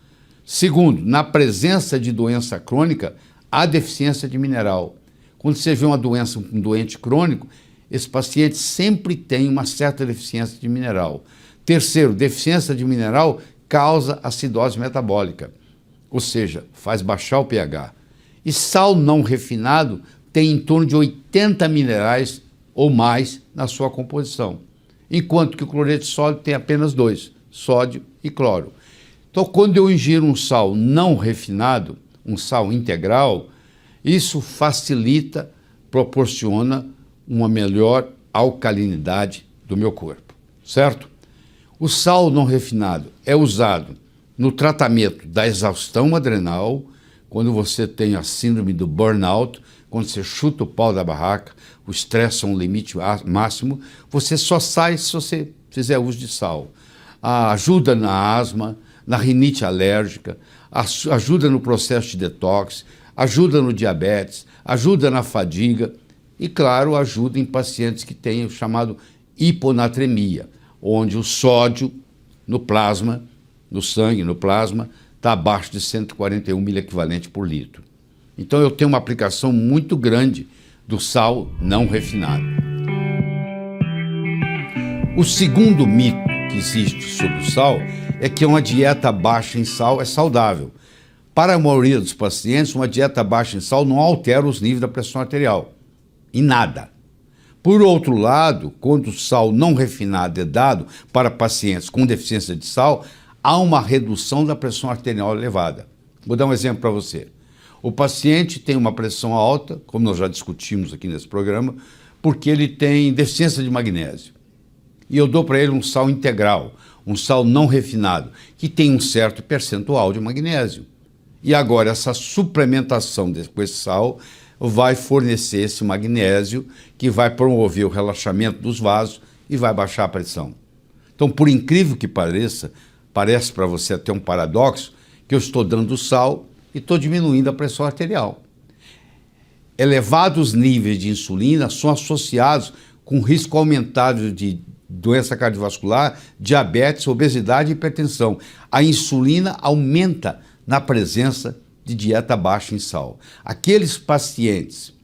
Segundo, na presença de doença crônica, há deficiência de mineral. Quando você vê uma doença, um doente crônico, esse paciente sempre tem uma certa deficiência de mineral. Terceiro, deficiência de mineral causa acidose metabólica, ou seja, faz baixar o pH. E sal não refinado tem em torno de 80 minerais ou mais na sua composição, enquanto que o cloreto de sódio tem apenas 2, sódio e cloro. Então, quando eu ingiro um sal não refinado, um sal integral, isso facilita, proporciona uma melhor alcalinidade do meu corpo, certo? O sal não refinado é usado no tratamento da exaustão adrenal, quando você tem a síndrome do burnout, quando você chuta o pau da barraca, o estresse é um limite máximo, você só sai se você fizer uso de sal. Ajuda na asma, na rinite alérgica, ajuda no processo de detox, ajuda no diabetes, ajuda na fadiga e, claro, ajuda em pacientes que têm o chamado hiponatremia, onde o sódio no plasma, no sangue, no plasma, está abaixo de 141 miliequivalente por litro. Então eu tenho uma aplicação muito grande do sal não refinado. O segundo mito que existe sobre o sal é que uma dieta baixa em sal é saudável. Para a maioria dos pacientes, uma dieta baixa em sal não altera os níveis da pressão arterial, em nada. Por outro lado, quando o sal não refinado é dado para pacientes com deficiência de sal, há uma redução da pressão arterial elevada. Vou dar um exemplo para você. O paciente tem uma pressão alta, como nós já discutimos aqui nesse programa, porque ele tem deficiência de magnésio. E eu dou para ele um sal integral, um sal não refinado, que tem um certo percentual de magnésio. E agora essa suplementação com esse sal vai fornecer esse magnésio que vai promover o relaxamento dos vasos e vai baixar a pressão. Então, por incrível que pareça, parece para você até um paradoxo, que eu estou dando sal e estou diminuindo a pressão arterial. Elevados níveis de insulina são associados com risco aumentado de doença cardiovascular, diabetes, obesidade e hipertensão. A insulina aumenta na presença de dieta baixa em sal. Aqueles pacientes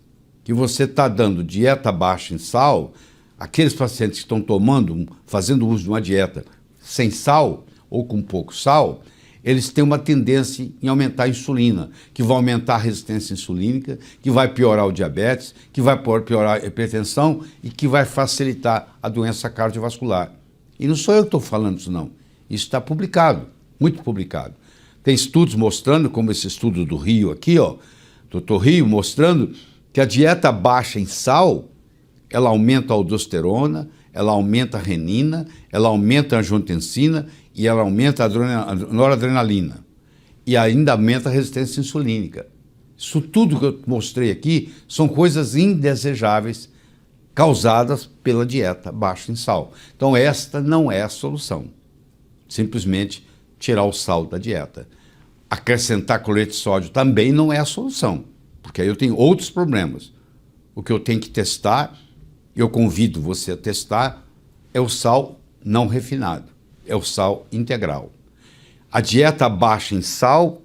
que você está dando dieta baixa em sal, aqueles pacientes que estão fazendo uso de uma dieta sem sal ou com pouco sal, eles têm uma tendência em aumentar a insulina, que vai aumentar a resistência insulínica, que vai piorar o diabetes, que vai piorar a hipertensão e que vai facilitar a doença cardiovascular. E não sou eu que estou falando isso, não. Isso está publicado, muito publicado. Tem estudos mostrando, como esse estudo do Rio aqui, ó, Dr. Rio, mostrando que a dieta baixa em sal, ela aumenta a aldosterona, ela aumenta a renina, ela aumenta a angiotensina e ela aumenta a noradrenalina. E ainda aumenta a resistência insulínica. Isso tudo que eu mostrei aqui são coisas indesejáveis causadas pela dieta baixa em sal. Então esta não é a solução. Simplesmente tirar o sal da dieta. Acrescentar cloreto de sódio também não é a solução, porque aí eu tenho outros problemas. O que eu tenho que testar, eu convido você a testar, é o sal não refinado, é o sal integral. A dieta baixa em sal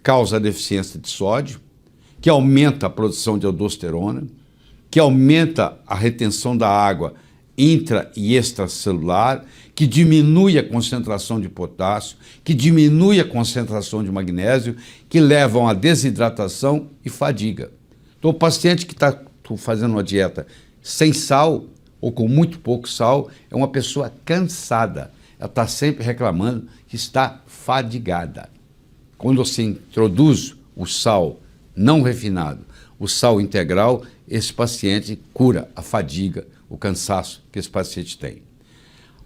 causa deficiência de sódio, que aumenta a produção de aldosterona, que aumenta a retenção da água intra e extracelular, que diminui a concentração de potássio, que diminui a concentração de magnésio, que levam à desidratação e fadiga. Então, o paciente que está fazendo uma dieta sem sal ou com muito pouco sal é uma pessoa cansada. Ela está sempre reclamando que está fadigada. Quando você introduz o sal não refinado, o sal integral, esse paciente cura a fadiga, o cansaço que esse paciente tem.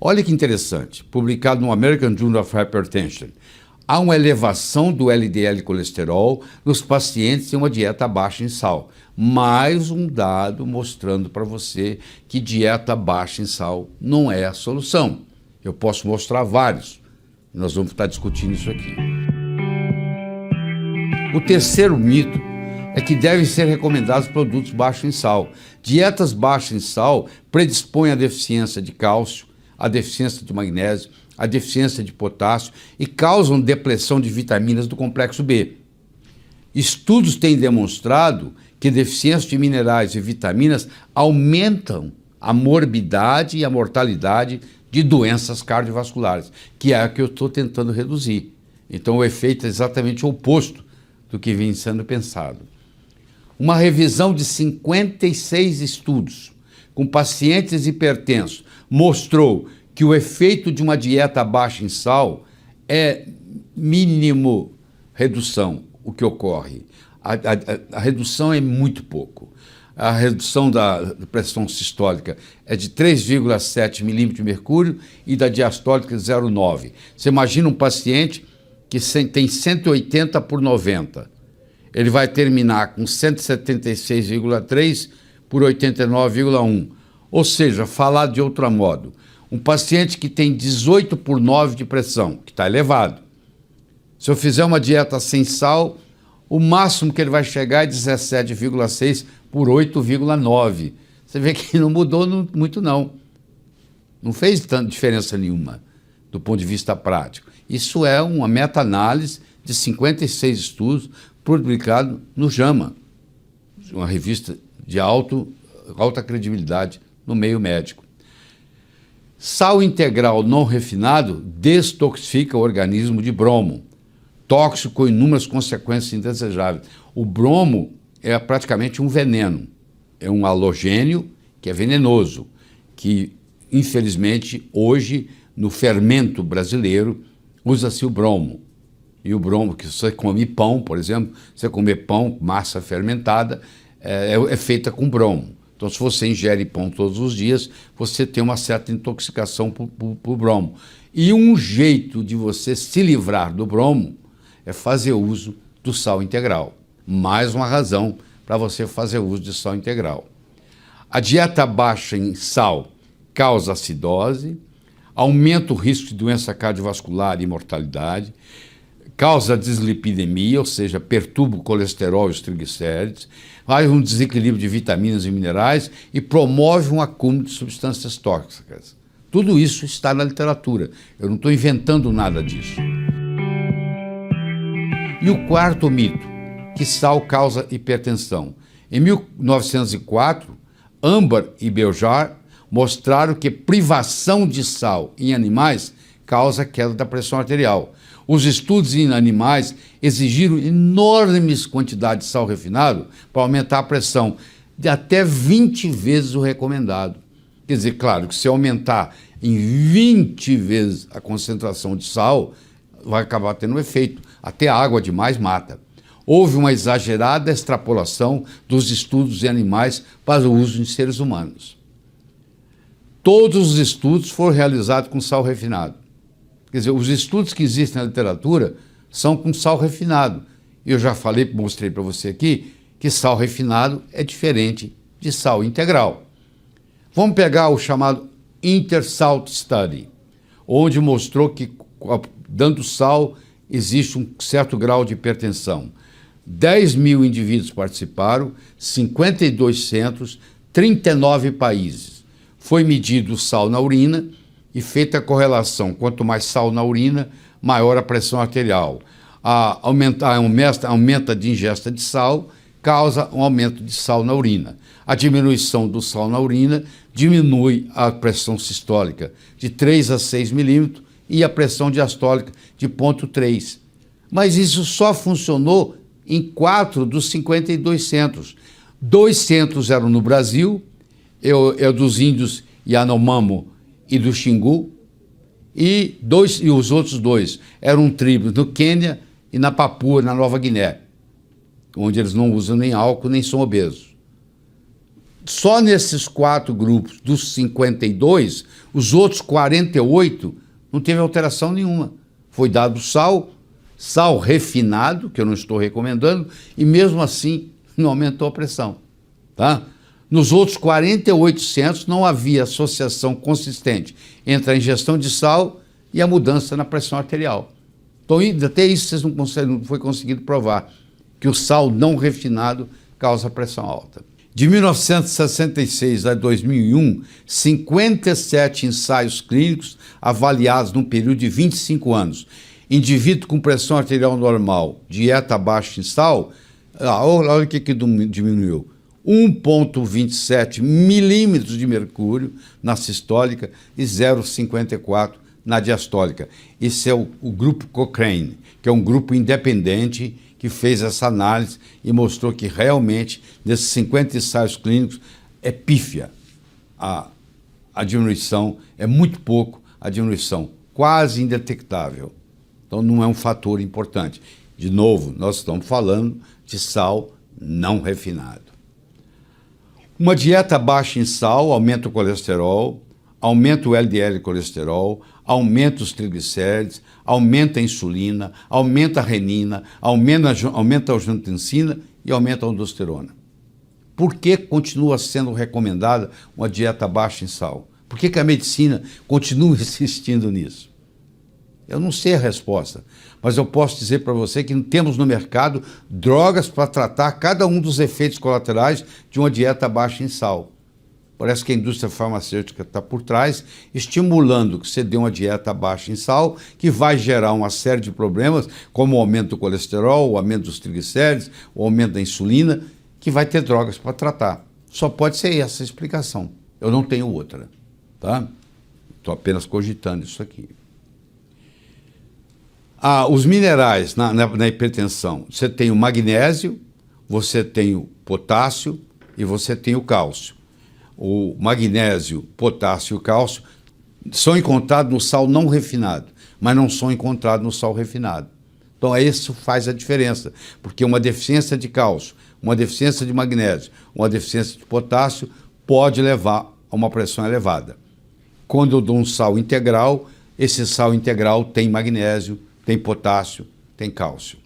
Olha que interessante, publicado no American Journal of Hypertension. Há uma elevação do LDL colesterol nos pacientes em uma dieta baixa em sal. Mais um dado mostrando para você que dieta baixa em sal não é a solução. Eu posso mostrar vários. Nós vamos estar discutindo isso aqui. O terceiro mito é que devem ser recomendados produtos baixos em sal. Dietas baixas em sal predispõem à deficiência de cálcio, à deficiência de magnésio, à deficiência de potássio e causam depressão de vitaminas do complexo B. Estudos têm demonstrado que deficiência de minerais e vitaminas aumentam a morbidade e a mortalidade de doenças cardiovasculares, que é a que eu estou tentando reduzir. Então o efeito é exatamente o oposto do que vem sendo pensado. Uma revisão de 56 estudos com pacientes hipertensos mostrou que o efeito de uma dieta baixa em sal é mínimo redução, o que ocorre. A redução é muito pouco. A redução da pressão sistólica é de 3,7 milímetros de mercúrio e da diastólica 0,9. Você imagina um paciente que tem 180 por 90. Ele vai terminar com 176,3 por 89,1. Ou seja, falar de outro modo, um paciente que tem 18 por 9 de pressão, que está elevado. Se eu fizer uma dieta sem sal, o máximo que ele vai chegar é 17,6 por 8,9. Você vê que não mudou muito não. Não fez tanta diferença nenhuma do ponto de vista prático. Isso é uma meta-análise de 56 estudos publicado no JAMA, uma revista de alta credibilidade no meio médico. Sal integral não refinado destoxifica o organismo de bromo, tóxico com inúmeras consequências indesejáveis. O bromo é praticamente um veneno, é um halogênio que é venenoso, que infelizmente hoje no fermento brasileiro usa-se o bromo. E o bromo, que você come pão, por exemplo, você comer pão, massa fermentada, é feita com bromo. Então, se você ingere pão todos os dias, você tem uma certa intoxicação por bromo. E um jeito de você se livrar do bromo é fazer uso do sal integral. Mais uma razão para você fazer uso de sal integral. A dieta baixa em sal causa acidose, aumenta o risco de doença cardiovascular e mortalidade, causa dislipidemia, ou seja, perturba o colesterol e os triglicérides, faz um desequilíbrio de vitaminas e minerais e promove um acúmulo de substâncias tóxicas. Tudo isso está na literatura. Eu não estou inventando nada disso. E o quarto mito, que sal causa hipertensão. Em 1904, Ambar e Beljar mostraram que privação de sal em animais causa queda da pressão arterial. Os estudos em animais exigiram enormes quantidades de sal refinado para aumentar a pressão, de até 20 vezes o recomendado. Quer dizer, claro que se aumentar em 20 vezes a concentração de sal, vai acabar tendo efeito. Até a água demais mata. Houve uma exagerada extrapolação dos estudos em animais para o uso em seres humanos. Todos os estudos foram realizados com sal refinado. Quer dizer, os estudos que existem na literatura são com sal refinado. Eu já falei, mostrei para você aqui, que sal refinado é diferente de sal integral. Vamos pegar o chamado Intersalt Study, onde mostrou que, dando sal, existe um certo grau de hipertensão. 10 mil indivíduos participaram, 52 centros, 39 países. Foi medido o sal na urina e feita a correlação. Quanto mais sal na urina, maior a pressão arterial. Aumenta de ingesta de sal, causa um aumento de sal na urina. A diminuição do sal na urina diminui a pressão sistólica de 3 a 6 milímetros e a pressão diastólica de 0,3. Mas isso só funcionou em 4 dos 52 centros. 2 centros eram no Brasil, dos índios Yanomamo e do Xingu, e os outros 2 eram tribos no Quênia e na Papua, na Nova Guiné, onde eles não usam nem álcool, nem são obesos. Só nesses 4 grupos, dos 52, os outros 48 não teve alteração nenhuma. Foi dado sal refinado, que eu não estou recomendando, e mesmo assim não aumentou a pressão. Tá? Nos outros 48 centros não havia associação consistente entre a ingestão de sal e a mudança na pressão arterial. Então, até isso não foi conseguido provar, que o sal não refinado causa pressão alta. De 1966 a 2001, 57 ensaios clínicos avaliados num período de 25 anos. Indivíduo com pressão arterial normal, dieta baixa em sal, olha o que diminuiu. 1,27 milímetros de mercúrio na sistólica e 0,54 na diastólica. Esse é o grupo Cochrane, que é um grupo independente que fez essa análise e mostrou que realmente, nesses 50 ensaios clínicos, é pífia. A diminuição é muito pouco, a diminuição quase indetectável. Então não é um fator importante. De novo, nós estamos falando de sal não refinado. Uma dieta baixa em sal aumenta o colesterol, aumenta o LDL colesterol, aumenta os triglicérides, aumenta a insulina, aumenta a renina, aumenta a angiotensina e aumenta a aldosterona. Por que continua sendo recomendada uma dieta baixa em sal? Por que a medicina continua insistindo nisso? Eu não sei a resposta, mas eu posso dizer para você que temos no mercado drogas para tratar cada um dos efeitos colaterais de uma dieta baixa em sal. Parece que a indústria farmacêutica está por trás, estimulando que você dê uma dieta baixa em sal, que vai gerar uma série de problemas, como o aumento do colesterol, o aumento dos triglicérides, o aumento da insulina, que vai ter drogas para tratar. Só pode ser essa a explicação. Eu não tenho outra. Tá? Estou apenas cogitando isso aqui. Os minerais na hipertensão. Você tem o magnésio, você tem o potássio e você tem o cálcio. O magnésio, potássio e o cálcio são encontrados no sal não refinado, mas não são encontrados no sal refinado. Então isso faz a diferença, porque uma deficiência de cálcio, uma deficiência de magnésio, uma deficiência de potássio pode levar a uma pressão elevada. Quando eu dou um sal integral, esse sal integral tem magnésio, tem potássio, tem cálcio.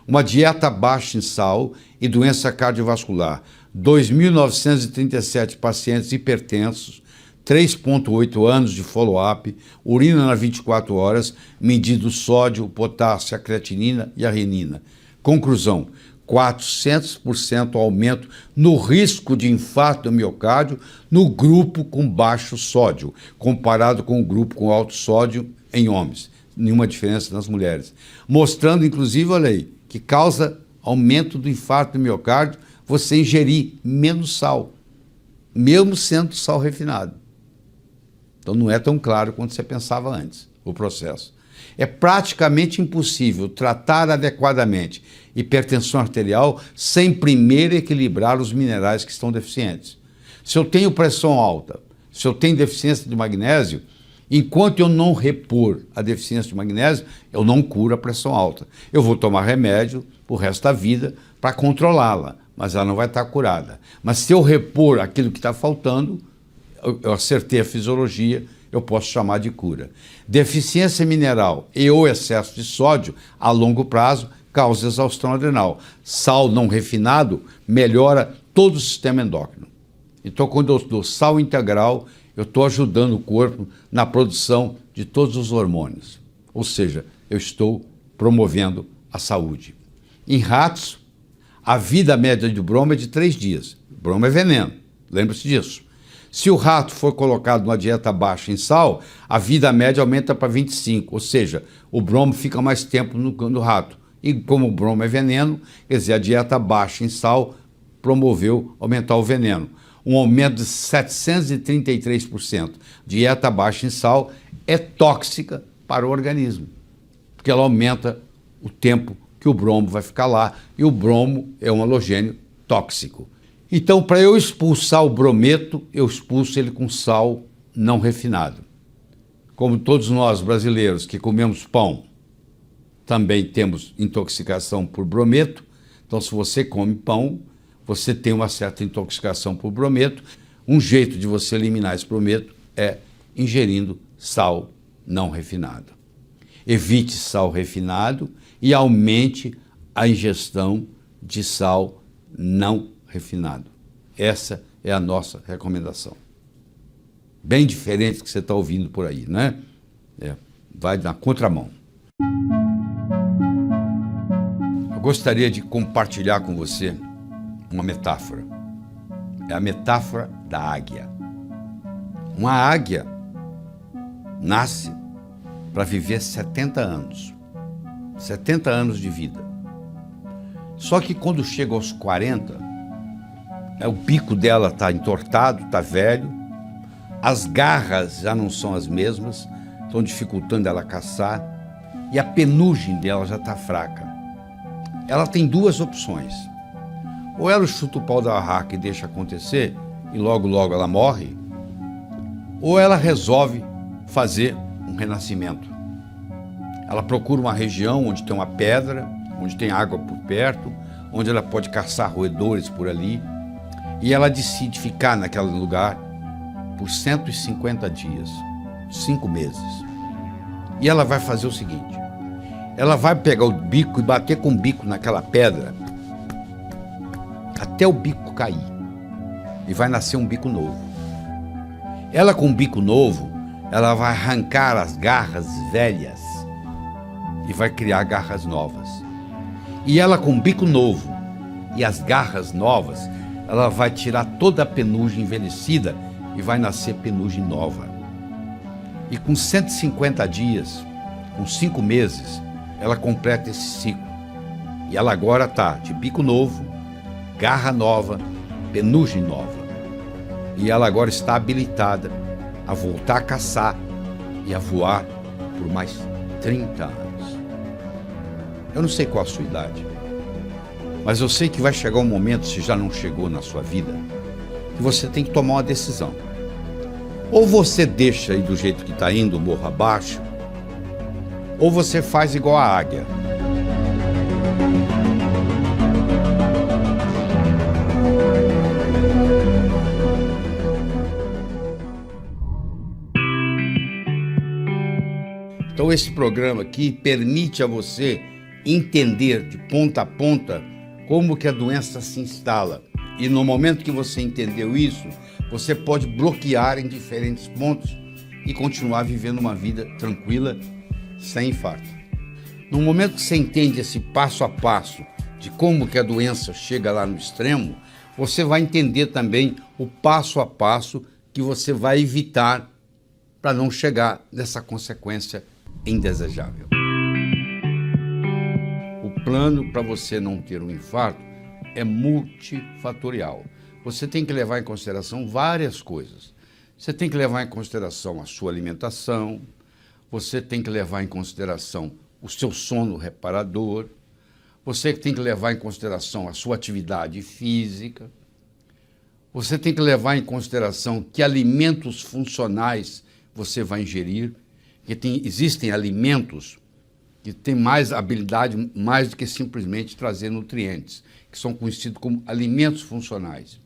Uma dieta baixa em sal e doença cardiovascular. 2.937 pacientes hipertensos, 3,8 anos de follow-up, urina nas 24 horas, medido o sódio, o potássio, a creatinina e a renina. Conclusão, 400% aumento no risco de infarto do miocárdio no grupo com baixo sódio, comparado com o grupo com alto sódio em homens. Nenhuma diferença nas mulheres. Mostrando, inclusive, olha aí, que causa aumento do infarto do miocárdio você ingerir menos sal, mesmo sendo sal refinado. Então não é tão claro quanto você pensava antes, o processo. É praticamente impossível tratar adequadamente hipertensão arterial sem primeiro equilibrar os minerais que estão deficientes. Se eu tenho pressão alta, se eu tenho deficiência de magnésio, enquanto eu não repor a deficiência de magnésio, eu não curo a pressão alta. Eu vou tomar remédio o resto da vida para controlá-la, mas ela não vai estar curada. Mas se eu repor aquilo que está faltando, eu acertei a fisiologia, eu posso chamar de cura. Deficiência mineral e ou excesso de sódio, a longo prazo, causa exaustão adrenal. Sal não refinado melhora todo o sistema endócrino. Então, quando eu dou sal integral, eu estou ajudando o corpo na produção de todos os hormônios. Ou seja, eu estou promovendo a saúde. Em ratos, a vida média de bromo é de 3 dias. Bromo é veneno, lembre-se disso. Se o rato for colocado numa dieta baixa em sal, a vida média aumenta para 25, ou seja, o bromo fica mais tempo no rato. E como o bromo é veneno, quer dizer, a dieta baixa em sal promoveu aumentar o veneno. Um aumento de 733%. Dieta baixa em sal é tóxica para o organismo, porque ela aumenta o tempo que o bromo vai ficar lá, e o bromo é um halogênio tóxico. Então, para eu expulsar o brometo, eu expulso ele com sal não refinado. Como todos nós brasileiros que comemos pão, também temos intoxicação por brometo. Então, se você come pão, você tem uma certa intoxicação por brometo. Um jeito de você eliminar esse brometo é ingerindo sal não refinado. Evite sal refinado e aumente a ingestão de sal não refinado. Essa é a nossa recomendação. Bem diferente do que você está ouvindo por aí, né? Vai na contramão. Eu gostaria de compartilhar com você uma metáfora. É a metáfora da águia. Uma águia nasce para viver 70 anos. 70 anos de vida. Só que quando chega aos 40, o bico dela está entortado, está velho, as garras já não são as mesmas, estão dificultando ela caçar, e a penugem dela já está fraca. Ela tem duas opções. Ou ela chuta o pau da barraca e deixa acontecer, e logo, logo ela morre, ou ela resolve fazer um renascimento. Ela procura uma região onde tem uma pedra, onde tem água por perto, onde ela pode caçar roedores por ali, e ela decide ficar naquele lugar por 150 dias, 5 meses. E ela vai fazer o seguinte: ela vai pegar o bico e bater com o bico naquela pedra até o bico cair, e vai nascer um bico novo. Ela, com um bico novo, ela vai arrancar as garras velhas e vai criar garras novas. E ela, com um bico novo e as garras novas, ela vai tirar toda a penugem envelhecida e vai nascer penugem nova. E com 150 dias, com 5 meses, ela completa esse ciclo. E ela agora está de bico novo, garra nova, penugem nova. E ela agora está habilitada a voltar a caçar e a voar por mais 30 anos. Eu não sei qual a sua idade, mas eu sei que vai chegar um momento, se já não chegou na sua vida, que você tem que tomar uma decisão. Ou você deixa aí do jeito que está indo, morro abaixo, ou você faz igual a águia. Então esse programa aqui permite a você entender de ponta a ponta como que a doença se instala. E no momento que você entendeu isso, você pode bloquear em diferentes pontos e continuar vivendo uma vida tranquila, sem infarto. No momento que você entende esse passo a passo de como que a doença chega lá no extremo, você vai entender também o passo a passo que você vai evitar para não chegar nessa consequência indesejável. O plano para você não ter um infarto é multifatorial. Você tem que levar em consideração várias coisas. Você tem que levar em consideração a sua alimentação, você tem que levar em consideração o seu sono reparador, você tem que levar em consideração a sua atividade física, você tem que levar em consideração que alimentos funcionais você vai ingerir, que existem alimentos que têm mais habilidade, mais do que simplesmente trazer nutrientes, que são conhecidos como alimentos funcionais.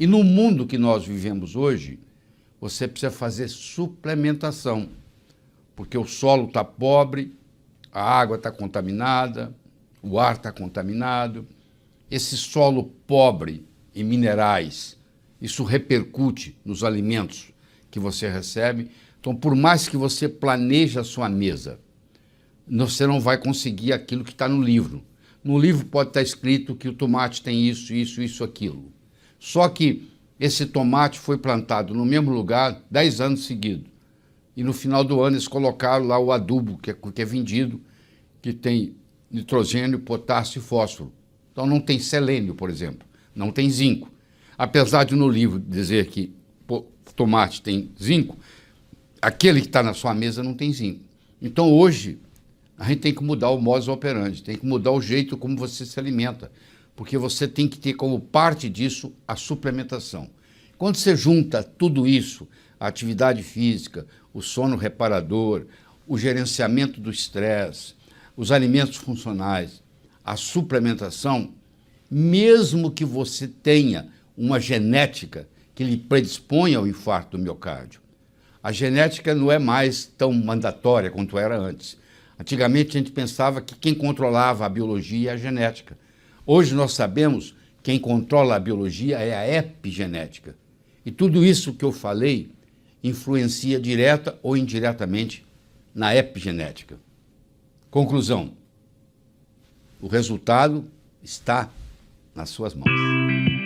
E no mundo que nós vivemos hoje, você precisa fazer suplementação, porque o solo está pobre, a água está contaminada, o ar está contaminado. Esse solo pobre em minerais, isso repercute nos alimentos que você recebe. Então, por mais que você planeje a sua mesa, você não vai conseguir aquilo que está no livro. No livro pode estar escrito que o tomate tem isso, isso, isso, aquilo. Só que esse tomate foi plantado no mesmo lugar 10 anos seguidos. E no final do ano eles colocaram lá o adubo que é vendido, que tem nitrogênio, potássio e fósforo. Então não tem selênio, por exemplo, não tem zinco. Apesar de no livro dizer que tomate tem zinco, aquele que está na sua mesa não tem zinco. Então hoje a gente tem que mudar o modus operandi, tem que mudar o jeito como você se alimenta, porque você tem que ter como parte disso a suplementação. Quando você junta tudo isso, a atividade física, o sono reparador, o gerenciamento do estresse, os alimentos funcionais, a suplementação, mesmo que você tenha uma genética que lhe predispõe ao infarto do miocárdio, a genética não é mais tão mandatória quanto era antes. Antigamente a gente pensava que quem controlava a biologia é a genética. Hoje nós sabemos que quem controla a biologia é a epigenética. E tudo isso que eu falei influencia direta ou indiretamente na epigenética. Conclusão: o resultado está nas suas mãos.